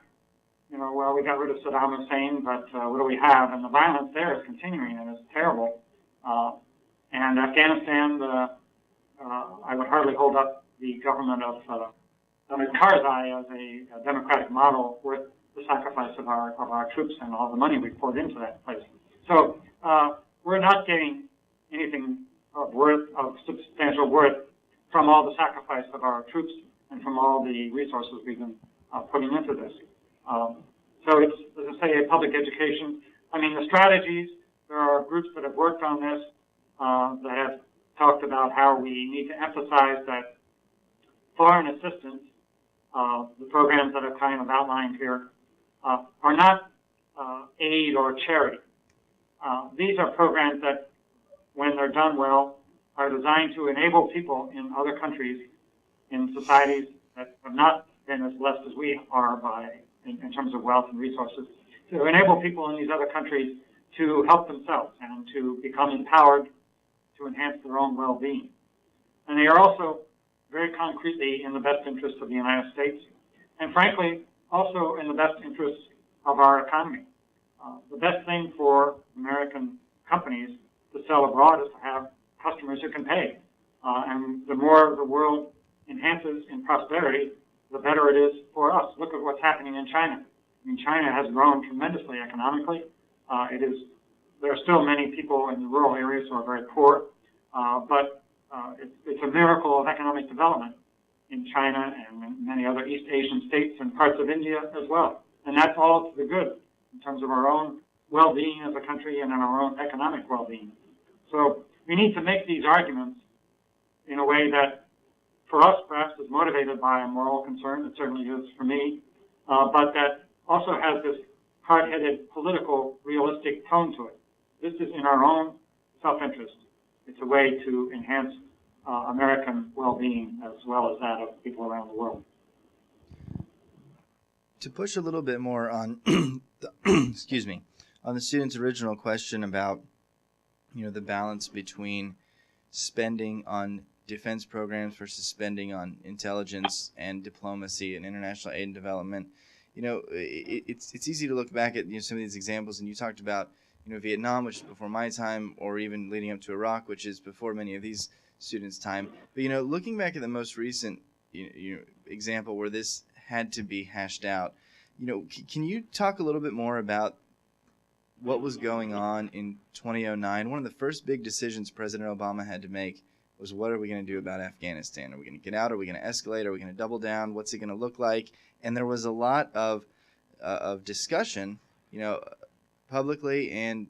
Well, we got rid of Saddam Hussein, but what do we have? And the violence there is continuing, and it's terrible. And Afghanistan, I would hardly hold up the government of Karzai as a democratic model worth the sacrifice of our troops and all the money we poured into that place. So we're not getting anything of substantial worth from all the sacrifice of our troops and from all the resources we've been putting into this. So it's, as I say, a public education. I mean, the strategies, there are groups that have worked on this that have talked about how we need to emphasize that foreign assistance, the programs that are kind of outlined here, are not aid or charity. These are programs that, when they're done well, are designed to enable people in other countries, in societies that have not been as blessed as we are in terms of wealth and resources, to enable people in these other countries to help themselves and to become empowered to enhance their own well-being. And they are also very concretely in the best interest of the United States, and frankly, also in the best interest of our economy. The best thing for American companies to sell abroad is to have customers who can pay. And the more the world enhances in prosperity, the better it is for us. Look at what's happening in China. I mean, China has grown tremendously economically. There are still many people in the rural areas who are very poor, but it's a miracle of economic development in China and in many other East Asian states and parts of India as well. And that's all to the good in terms of our own well-being as a country and in our own economic well-being. So we need to make these arguments in a way that, for us, perhaps is motivated by a moral concern. It certainly is for me, but that also has this hard-headed, political, realistic tone to it. This is in our own self-interest. It's a way to enhance American well-being as well as that of people around the world. To push a little bit more on, excuse me, on the student's original question about, the balance between spending on defense programs versus spending on intelligence and diplomacy and international aid and development. It's easy to look back at some of these examples, and you talked about Vietnam, which is before my time, or even leading up to Iraq, which is before many of these students' time. But looking back at the most recent example where this had to be hashed out, can you talk a little bit more about what was going on in 2009? One of the first big decisions President Obama had to make was, what are we going to do about Afghanistan? Are we going to get out? Are we going to escalate? Are we going to double down? What's it going to look like? And there was a lot of discussion, publicly and,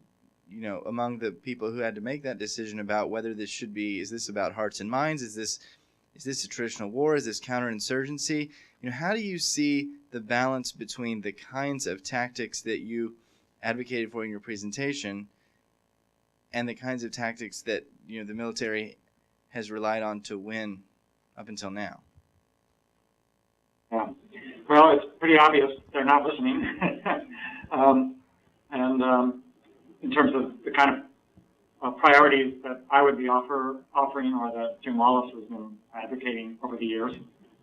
among the people who had to make that decision about whether this should be, is this about hearts and minds? Is this a traditional war? Is this counterinsurgency? How do you see the balance between the kinds of tactics that you advocated for in your presentation and the kinds of tactics that, the military has relied on to win up until now? Yeah. Well, it's pretty obvious they're not listening. In terms of the kind of priorities that I would be offering, or that Jim Wallis has been advocating over the years.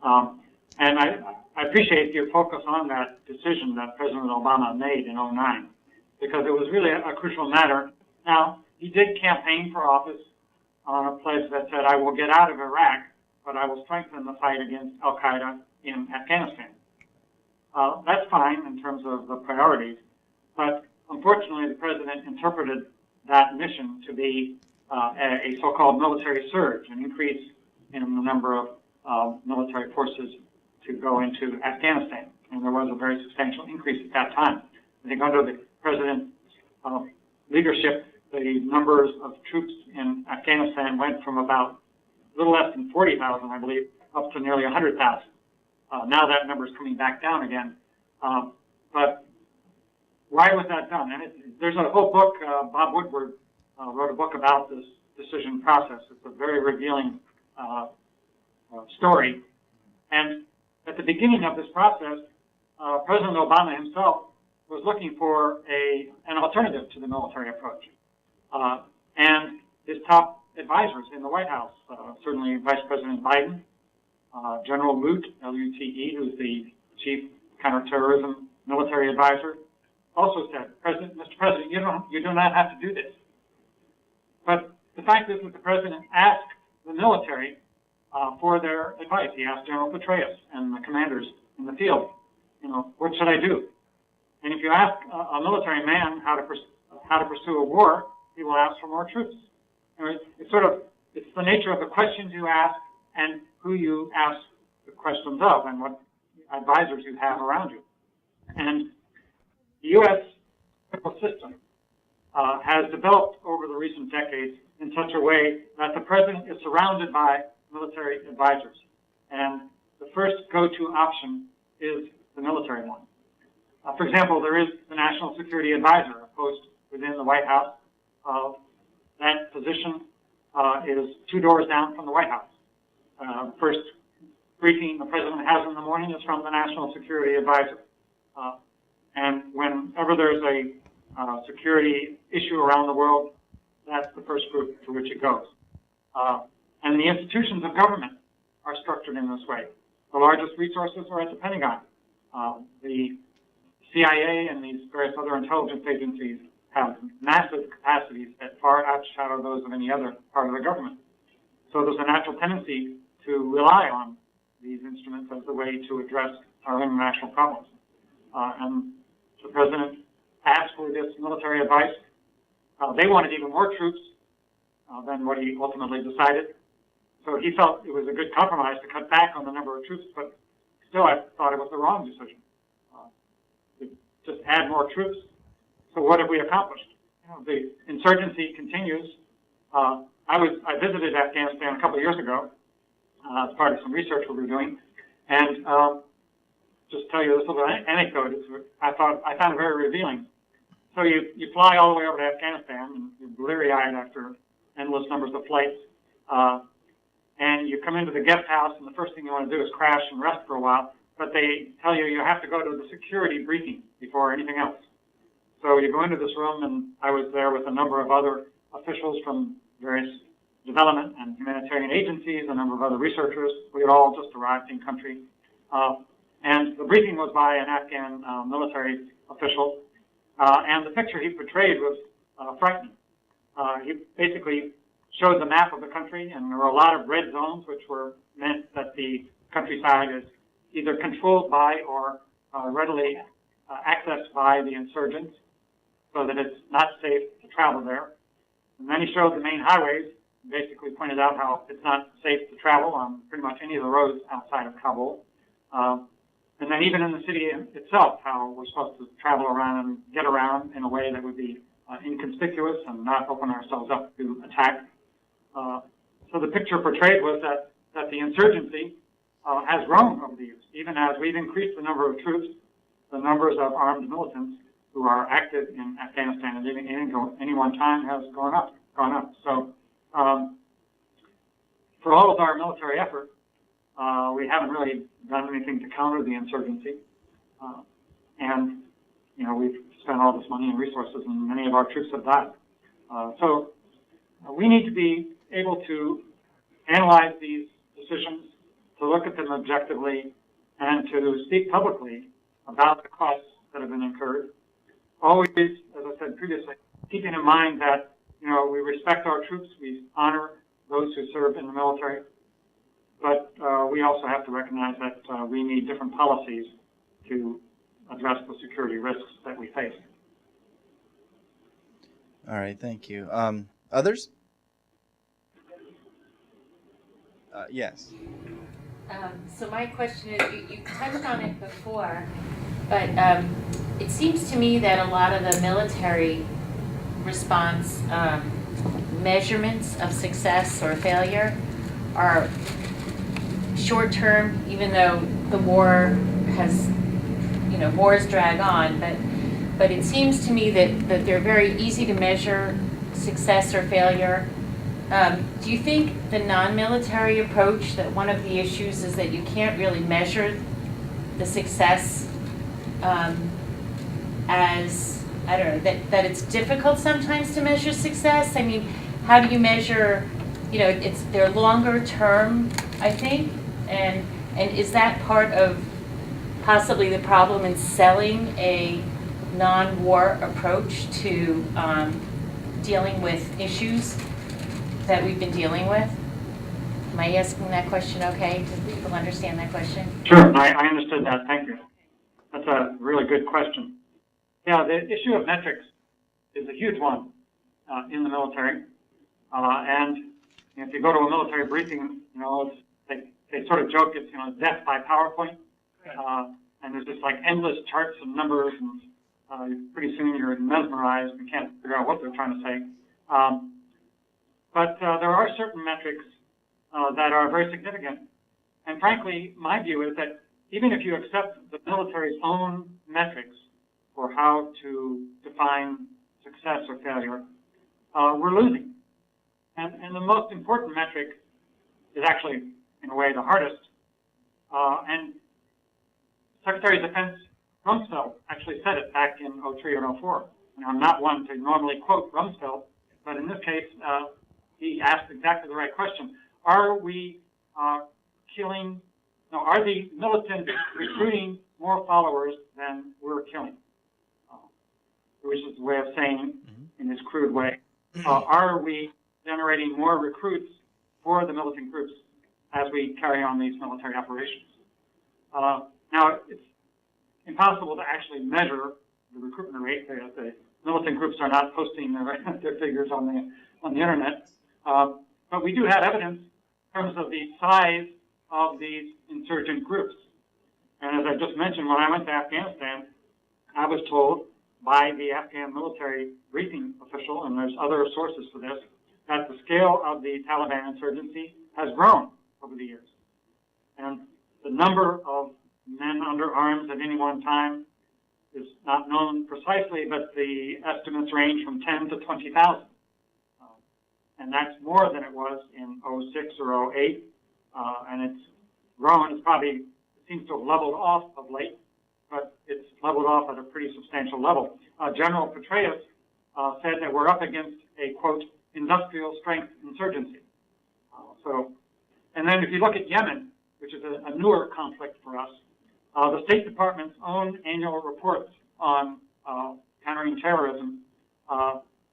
And I appreciate your focus on that decision that President Obama made in 2009, because it was really a crucial matter. Now, he did campaign for office on a pledge that said, I will get out of Iraq, but I will strengthen the fight against al-Qaeda in Afghanistan. That's fine in terms of the priorities, but unfortunately the president interpreted that mission to be a so-called military surge, an increase in the number of military forces to go into Afghanistan. And there was a very substantial increase at that time. I think under the president's leadership, the numbers of troops in Afghanistan went from about a little less than 40,000, I believe, up to nearly 100,000. Now that number is coming back down again. But why was that done? And there's a whole book, Bob Woodward wrote a book about this decision process. It's a very revealing story. And at the beginning of this process, President Obama himself was looking for an alternative to the military approach. And his top advisors in the White House, certainly Vice President Biden, General Lute, L-U-T-E, who's the chief counterterrorism military advisor, also said, Mr. President, you do not have to do this. But the fact is that the president asked the military for their advice. He asked General Petraeus and the commanders in the field, what should I do? And if you ask a military man how to pursue a war, he will ask for more troops. It's the nature of the questions you ask and who you ask the questions of and what advisors you have around you. And the U.S. political system has developed over the recent decades in such a way that the president is surrounded by military advisors. And the first go-to option is the military one. For example, there is the National Security Advisor, a post within the White House. That position is 2 doors down from the White House. First briefing the president has in the morning is from the National Security Advisor. And whenever there's a security issue around the world, that's the first group to which it goes. And the institutions of government are structured in this way. The largest resources are at the Pentagon. The CIA and these various other intelligence agencies have massive capacities that far outshadow those of any other part of the government. So there's a natural tendency to rely on these instruments as the way to address our international problems. And the president asked for this military advice. They wanted even more troops than what he ultimately decided. So he felt it was a good compromise to cut back on the number of troops, but still I thought it was the wrong decision. To just add more troops. So what have we accomplished? The insurgency continues. I visited Afghanistan a couple of years ago as part of some research we were doing, and just tell you this little anecdote. I found it very revealing. So you fly all the way over to Afghanistan, and you're bleary-eyed after endless numbers of flights, and you come into the guest house, and the first thing you want to do is crash and rest for a while. But they tell you you have to go to the security briefing before anything else. So you go into this room, and I was there with a number of other officials from various development and humanitarian agencies, a number of other researchers. We had all just arrived in country. And the briefing was by an Afghan military official. And the picture he portrayed was frightening. He basically showed the map of the country, and there were a lot of red zones, which meant that the countryside is either controlled by or readily accessed by the insurgents, so that it's not safe to travel there. And then he showed the main highways, and basically pointed out how it's not safe to travel on pretty much any of the roads outside of Kabul. And then even in the city itself, how we're supposed to travel around and get around in a way that would be inconspicuous and not open ourselves up to attack. So the picture portrayed was that the insurgency has grown over the years. Even as we've increased the number of troops, the numbers of armed militants who are active in Afghanistan at any one time has gone up. So for all of our military effort, we haven't really done anything to counter the insurgency. And, we've spent all this money and resources, and many of our troops have died. So we need to be able to analyze these decisions, to look at them objectively, and to speak publicly about the costs that have been incurred. Always, as I said previously, keeping in mind that, we respect our troops, we honor those who serve in the military, but we also have to recognize that we need different policies to address the security risks that we face. All right, thank you. Others? Yes. So my question is, you touched on it before, but it seems to me that a lot of the military response measurements of success or failure are short-term, even though the war has, wars drag on, but it seems to me that they're very easy to measure success or failure. Do you think the non-military approach, that one of the issues is that you can't really measure the success as, I don't know, that it's difficult sometimes to measure success? I mean, how do you measure, they're longer term, I think, and is that part of possibly the problem in selling a non-war approach to dealing with issues that we've been dealing with? Am I asking that question okay? Do people understand that question? Sure, I understood that. Thank you. That's a really good question. Yeah, the issue of metrics is a huge one in the military. And if you go to a military briefing, they sort of joke it's death by PowerPoint. And there's just like endless charts and numbers and Pretty soon you're mesmerized and can't figure out what they're trying to say. But there are certain metrics that are very significant. And frankly, my view is that even if you accept the military's own metrics for how to define success or failure, we're losing. And the most important metric is actually, in a way, the hardest. And Secretary of Defense Rumsfeld actually said it back in 03 or 04. Now, I'm not one to normally quote Rumsfeld, but in this case, he asked exactly the right question. Are we are the militants recruiting more followers than we're killing? Which is the way of saying, in this crude way, are we generating more recruits for the militant groups as we carry on these military operations? Now, it's impossible to actually measure the recruitment rate. The militant groups are not posting their figures on the internet, but we do have evidence in terms of the size of these insurgent groups. And as I just mentioned, when I went to Afghanistan, I was told by the Afghan military briefing official, and there's other sources for this, that the scale of the Taliban insurgency has grown over the years. And the number of men under arms at any one time is not known precisely, but the estimates range from 10 to 20,000. And that's more than it was in 06 or 08. And it's grown. It seems to have leveled off of late, but it's leveled off at a pretty substantial level. General Petraeus said that we're up against a, quote, industrial strength insurgency. And then if you look at Yemen, which is a newer conflict for us, the State Department's own annual reports on countering terrorism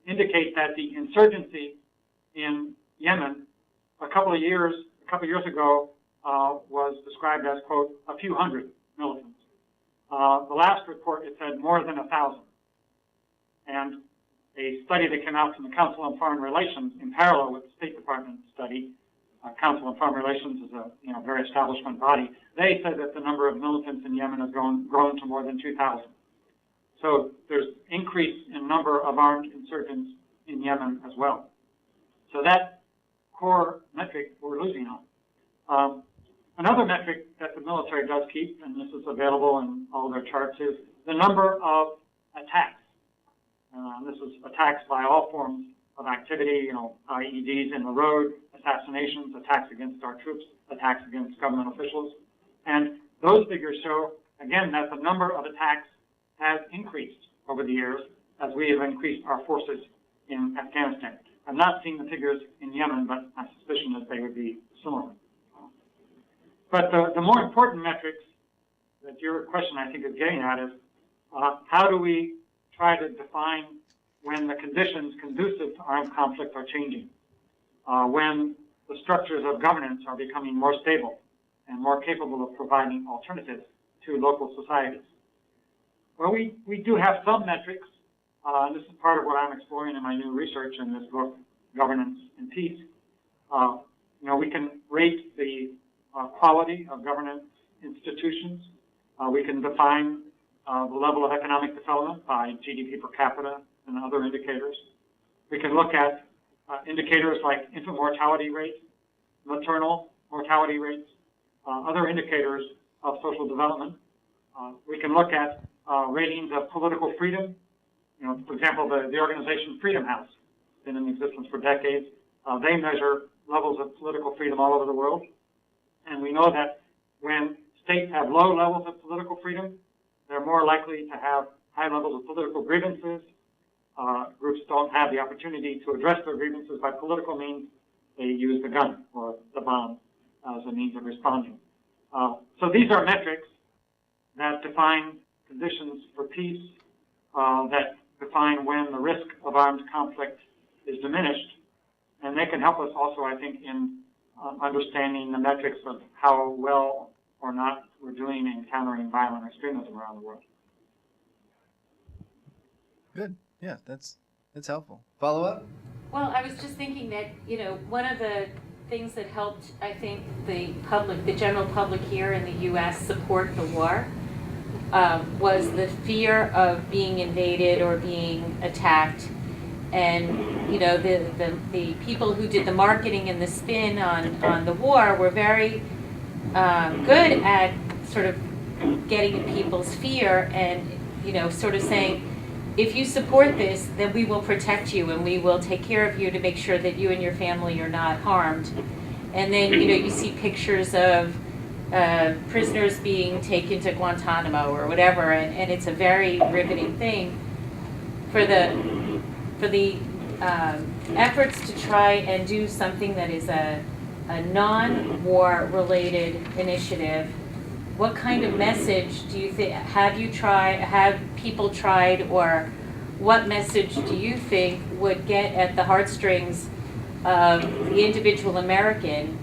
indicate that the insurgency in Yemen a couple of years ago was described as, quote, a few hundred militants. The last report, it said more than 1,000. And a study that came out from the Council on Foreign Relations in parallel with the State Department study, Council on Foreign Relations is a very establishment body. They said that the number of militants in Yemen has grown to more than 2,000. So there's increase in number of armed insurgents in Yemen as well. So that core metric we're losing on. Another metric that the military does keep, and this is available in all their charts, is the number of attacks. This is attacks by all forms of activity, IEDs in the road, assassinations, attacks against our troops, attacks against government officials. And those figures show, again, that the number of attacks has increased over the years as we have increased our forces in Afghanistan. I've not seen the figures in Yemen, but my suspicion is they would be similar. But the more important metrics that your question, I think, is getting at is how do we try to define when the conditions conducive to armed conflict are changing, when the structures of governance are becoming more stable and more capable of providing alternatives to local societies. Well, we do have some metrics. This is part of what I'm exploring in my new research in this book, Governance and Peace. We can rate the quality of governance institutions. We can define the level of economic development by GDP per capita and other indicators. We can look at indicators like infant mortality rate, maternal mortality rates, other indicators of social development. We can look at ratings of political freedom. For example, the organization Freedom House, been in existence for decades. They measure levels of political freedom all over the world. And we know that when states have low levels of political freedom, they're more likely to have high levels of political grievances. Groups don't have the opportunity to address their grievances by political means. They use the gun or the bomb as a means of responding. So these are metrics that define conditions for peace, that define when the risk of armed conflict is diminished. And they can help us also, I think, in understanding the metrics of how well or not we're doing in countering violent extremism around the world. Good. Yeah, that's helpful. Follow up? Well, I was just thinking that, one of the things that helped, I think, the general public here in the U.S. support the war was the fear of being invaded or being attacked. And the people who did the marketing and the spin on the war were very good at sort of getting at people's fear and sort of saying, if you support this, then we will protect you and we will take care of you to make sure that you and your family are not harmed. And then you see pictures of prisoners being taken to Guantanamo or whatever, and it's a very riveting thing for the efforts to try and do something that is a non-war related initiative. What kind of message do you think, have people tried, or what message do you think would get at the heartstrings of the individual American?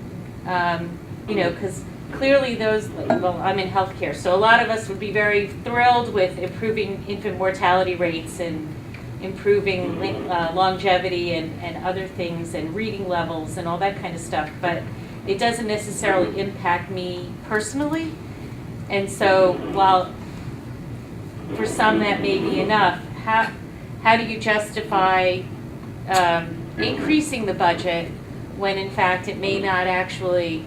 Because clearly I'm in healthcare, so a lot of us would be very thrilled with improving infant mortality rates and improving longevity and other things and reading levels and all that kind of stuff, but it doesn't necessarily impact me personally. And so while for some that may be enough, how do you justify increasing the budget when in fact it may not actually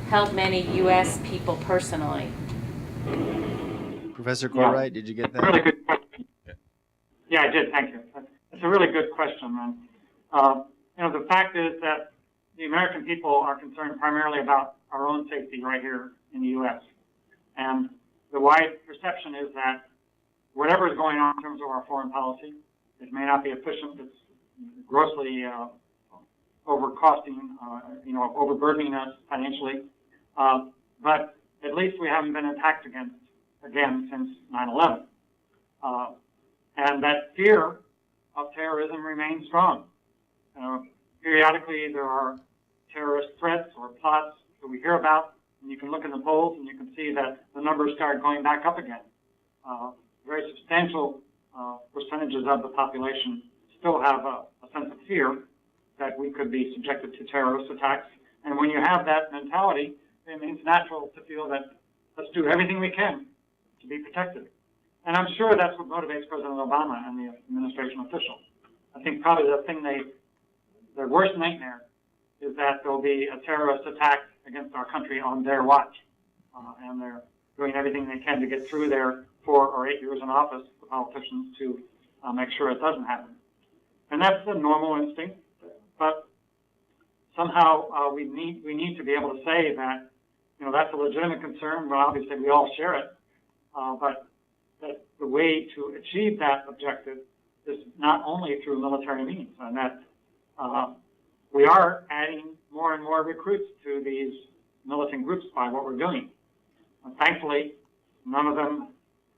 help many U.S. people personally? Professor Cortright, did you get that? Really good question. Yeah, I did. Thank you. It's a really good question. And the fact is that the American people are concerned primarily about our own safety right here in the U.S. And the wide perception is that whatever is going on in terms of our foreign policy, it may not be efficient. It's grossly overcosting, overburdening us financially. But at least we haven't been attacked again since 9/11. And that fear of terrorism remains strong. Periodically, there are terrorist threats or plots that we hear about, and you can look in the polls and you can see that the numbers start going back up again. Very substantial percentages of the population still have a sense of fear that we could be subjected to terrorist attacks. And when you have that mentality, it means natural to feel that let's do everything we can to be protected. And I'm sure that's what motivates President Obama and the administration officials. I think probably their worst nightmare is that there'll be a terrorist attack against our country on their watch. And they're doing everything they can to get through their 4 or 8 years in office, the politicians, to make sure it doesn't happen. And that's the normal instinct. But somehow we need to be able to say that, that's a legitimate concern. Well, obviously we all share it. But that the way to achieve that objective is not only through military means, and that we are adding more and more recruits to these militant groups by what we're doing. And thankfully, none of them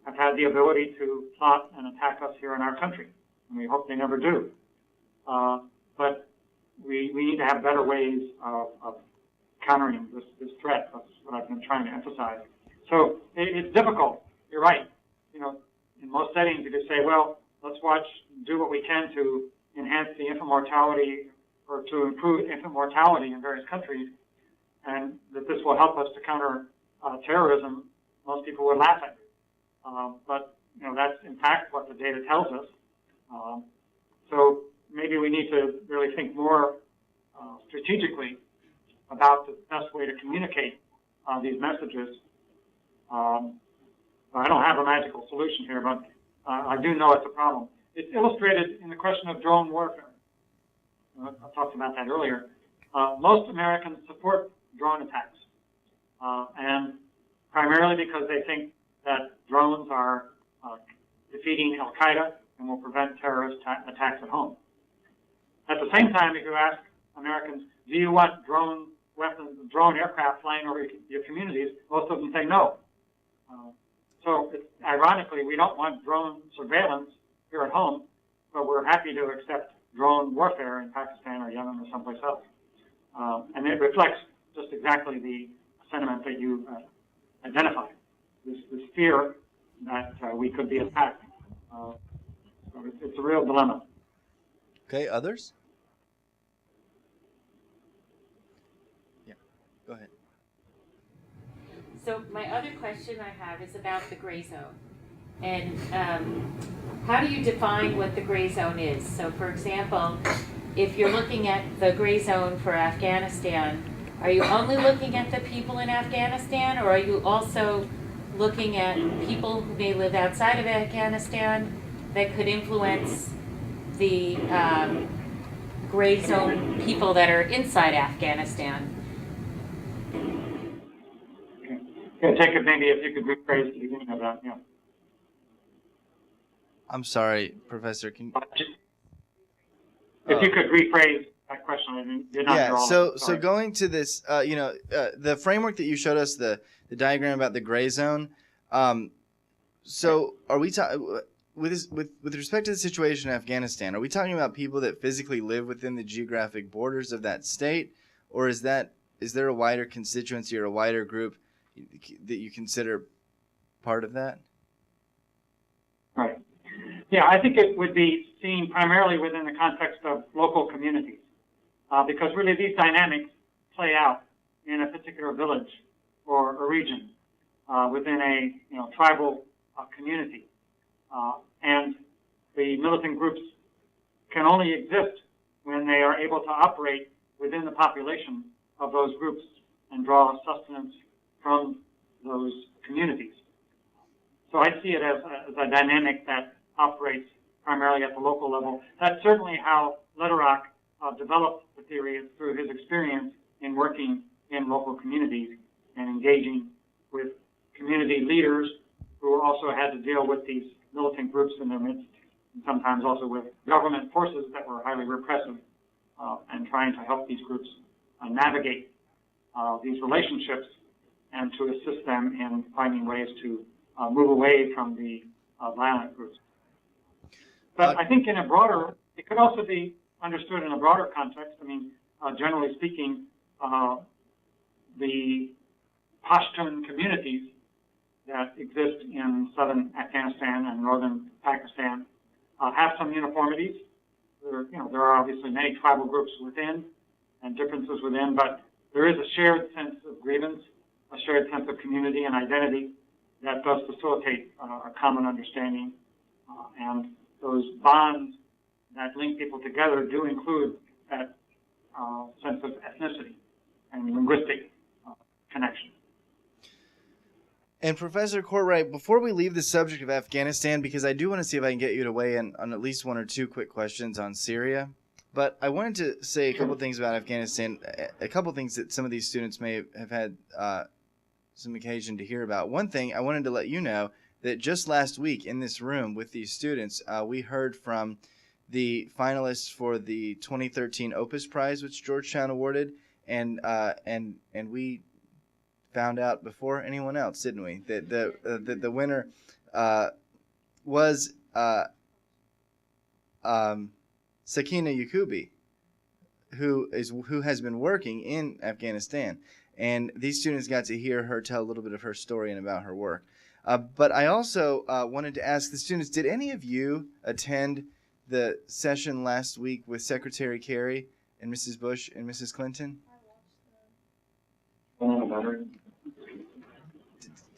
have had the ability to plot and attack us here in our country, and we hope they never do. But we need to have better ways of countering this threat. That's what I've been trying to emphasize. So it's difficult. You're right. In most settings, you could say, well, let's do what we can to enhance the infant mortality or to improve infant mortality in various countries, and that this will help us to counter terrorism. Most people would laugh at it. But that's in fact what the data tells us. So maybe we need to really think more strategically about the best way to communicate these messages. I don't have a magical solution here, but I do know it's a problem. It's illustrated in the question of drone warfare. I talked about that earlier. Most Americans support drone attacks, and primarily because they think that drones are defeating Al-Qaeda and will prevent terrorist attacks at home. At the same time, if you ask Americans, do you want drone weapons, drone aircraft flying over your communities, most of them say no. So ironically, we don't want drone surveillance here at home, but we're happy to accept drone warfare in Pakistan or Yemen or someplace else. And it reflects just exactly the sentiment that you identified, this fear that we could be attacked. So it's a real dilemma. Okay, others? Yeah, go ahead. So my other question I have is about the gray zone. And how do you define what the gray zone is? So for example, if you're looking at the gray zone for Afghanistan, are you only looking at the people in Afghanistan, or are you also looking at people who may live outside of Afghanistan that could influence the gray zone people that are inside Afghanistan? Yeah, Jacob, maybe if you could rephrase the beginning of that, yeah. I'm sorry, Professor. If you could rephrase that question, I mean, you're not yeah. sure all So of it. Sorry. so going to this, the framework that you showed us, the diagram about the gray zone. So are we with respect to the situation in Afghanistan? Are we talking about people that physically live within the geographic borders of that state, or is there a wider constituency or a wider group that you consider part of that? Right. Yeah, I think it would be seen primarily within the context of local communities, because really these dynamics play out in a particular village or a region within a tribal community, and the militant groups can only exist when they are able to operate within the population of those groups and draw sustenance from those communities. So I see it as a dynamic that operates primarily at the local level. That's certainly how Lederach developed the theory through his experience in working in local communities and engaging with community leaders who also had to deal with these militant groups in their midst, and sometimes also with government forces that were highly repressive, and trying to help these groups navigate these relationships and to assist them in finding ways to move away from the violent groups. But I think it could also be understood in a broader context. I mean, generally speaking, the Pashtun communities that exist in southern Afghanistan and northern Pakistan have some uniformities. There are obviously many tribal groups within and differences within, but there is a shared sense of grievance, a shared sense of community and identity that does facilitate a common understanding, and those bonds that link people together do include that sense of ethnicity and linguistic connection. And Professor Cortright, before we leave the subject of Afghanistan, because I do want to see if I can get you to weigh in on at least one or two quick questions on Syria, but I wanted to say a couple things about Afghanistan, a couple things that some of these students may have had some occasion to hear about. One thing I wanted to let you know that just last week in this room with these students, we heard from the finalists for the 2013 Opus Prize, which Georgetown awarded, and we found out before anyone else, didn't we? That the winner was Sakina Yakubi, who has been working in Afghanistan. And these students got to hear her tell a little bit of her story and about her work. But I also wanted to ask the students, did any of you attend the session last week with Secretary Kerry and Mrs. Bush and Mrs. Clinton?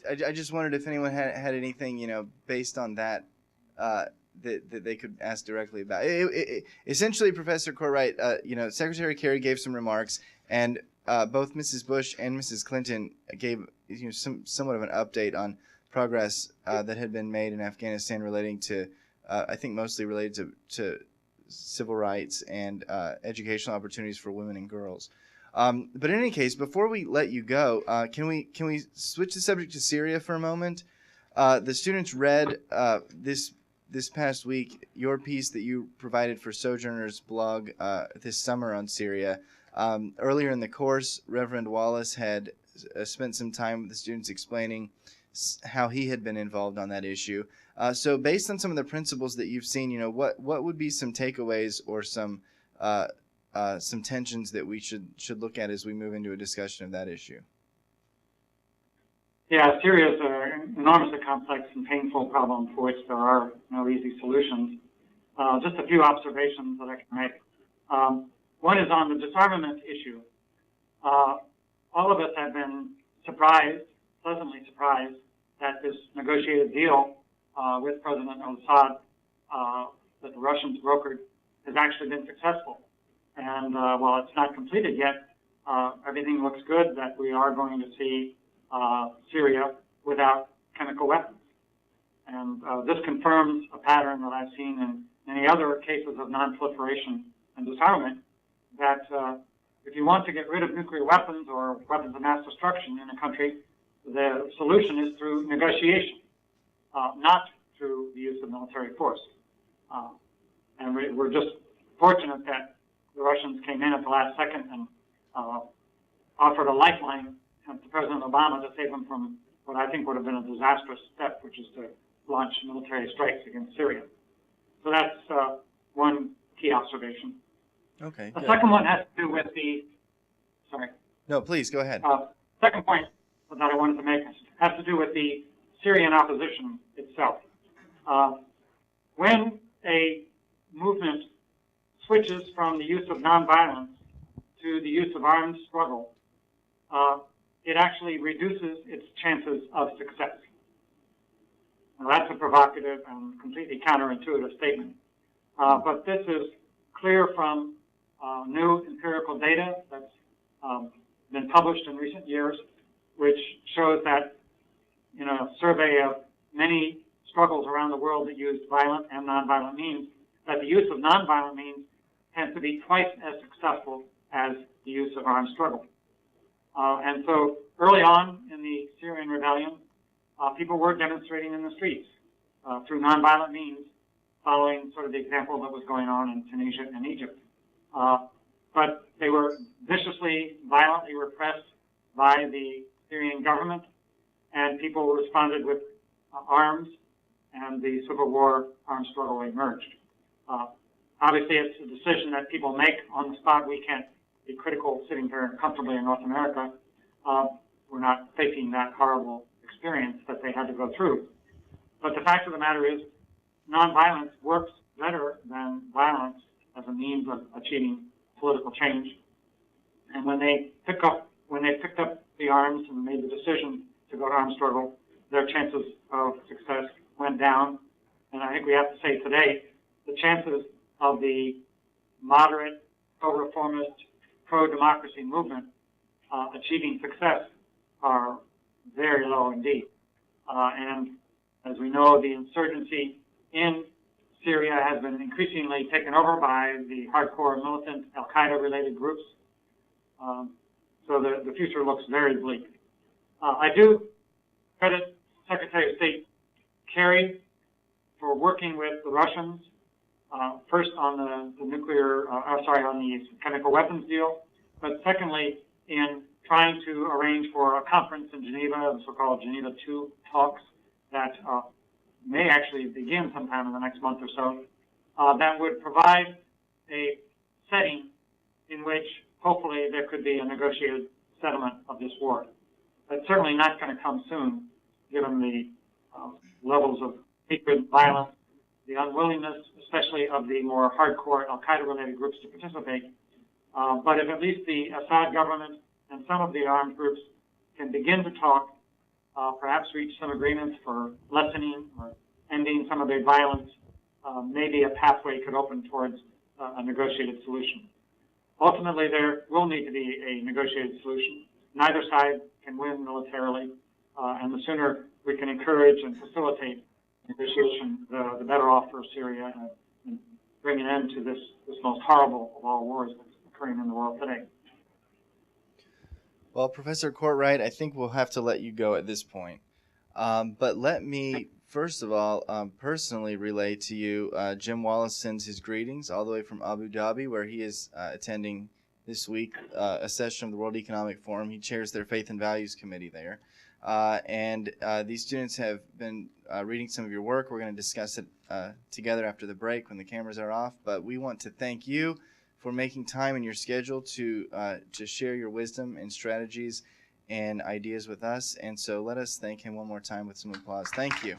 I just wondered if anyone had anything, based on that, that they could ask directly about. Essentially, Professor Cortright, Secretary Kerry gave some remarks, and both Mrs. Bush and Mrs. Clinton gave somewhat of an update on progress that had been made in Afghanistan relating to, I think mostly related to civil rights and educational opportunities for women and girls. But in any case, before we let you go, can we switch the subject to Syria for a moment? The students read this past week your piece that you provided for Sojourners blog this summer on Syria. Earlier in the course, Reverend Wallis had spent some time with the students explaining how he had been involved on that issue. So based on some of the principles that you've seen, what would be some takeaways or some tensions that we should look at as we move into a discussion of that issue? Yeah, Syria is an enormously complex and painful problem for which there are no easy solutions. Just a few observations that I can make. One is on the disarmament issue. All of us have been surprised pleasantly surprised that this negotiated deal with President al-Assad that the Russians brokered has actually been successful. And while it's not completed yet, everything looks good that we are going to see Syria without chemical weapons. And this confirms a pattern that I've seen in many other cases of non-proliferation and disarmament, that if you want to get rid of nuclear weapons or weapons of mass destruction in a country, the solution is through negotiation, not through the use of military force. And we're just fortunate that the Russians came in at the last second and offered a lifeline to President Obama to save him from what I think would have been a disastrous step, which is to launch military strikes against Syria. So that's one key observation. Okay. The good. second one has to do with the, sorry. No, please go ahead. Second point that I wanted to make has to do with the Syrian opposition itself. When a movement switches from the use of nonviolence to the use of armed struggle, it actually reduces its chances of success. Now, that's a provocative and completely counterintuitive statement. But this is clear from new empirical data that's been published in recent years, which shows that in a survey of many struggles around the world that used violent and nonviolent means, that the use of nonviolent means tends to be twice as successful as the use of armed struggle. And so early on in the Syrian rebellion, people were demonstrating in the streets through nonviolent means, following sort of the example that was going on in Tunisia and Egypt. But they were viciously, violently repressed by the Syrian government, and people responded with arms, and the civil war armed struggle emerged. Obviously, it's a decision that people make on the spot. We can't be critical sitting here comfortably in North America. We're not facing that horrible experience that they had to go through. But the fact of the matter is, nonviolence works better than violence as a means of achieving political change. And when they picked up the arms and made the decision to go to armed struggle, their chances of success went down. And I think we have to say today, the chances of the moderate, pro-reformist, pro-democracy movement achieving success are very low indeed. And as we know, the insurgency in Syria has been increasingly taken over by the hardcore militant Al-Qaeda-related groups. So the future looks very bleak. I do credit Secretary of State Kerry for working with the Russians, first on the on the chemical weapons deal, but secondly, in trying to arrange for a conference in Geneva, the so-called Geneva II talks that may actually begin sometime in the next month or so, that would provide a setting in which hopefully there could be a negotiated settlement of this war. That's certainly not going to come soon, given the levels of hatred, violence, the unwillingness, especially of the more hardcore Al-Qaeda-related groups to participate. But if at least the Assad government and some of the armed groups can begin to talk, perhaps reach some agreements for lessening or ending some of their violence, maybe a pathway could open towards a negotiated solution. Ultimately, there will need to be a negotiated solution. Neither side can win militarily, and the sooner we can encourage and facilitate negotiation, the better off for Syria and bring an end to this most horrible of all wars that's occurring in the world today. Well, Professor Cortright, I think we'll have to let you go at this point. But let me, first of all, personally relay to you, Jim Wallis sends his greetings all the way from Abu Dhabi, where he is attending this week a session of the World Economic Forum. He chairs their Faith and Values Committee there. And these students have been reading some of your work. We're going to discuss it together after the break when the cameras are off. But we want to thank you for making time in your schedule to share your wisdom and strategies and ideas with us. And so let us thank him one more time with some applause. Thank you.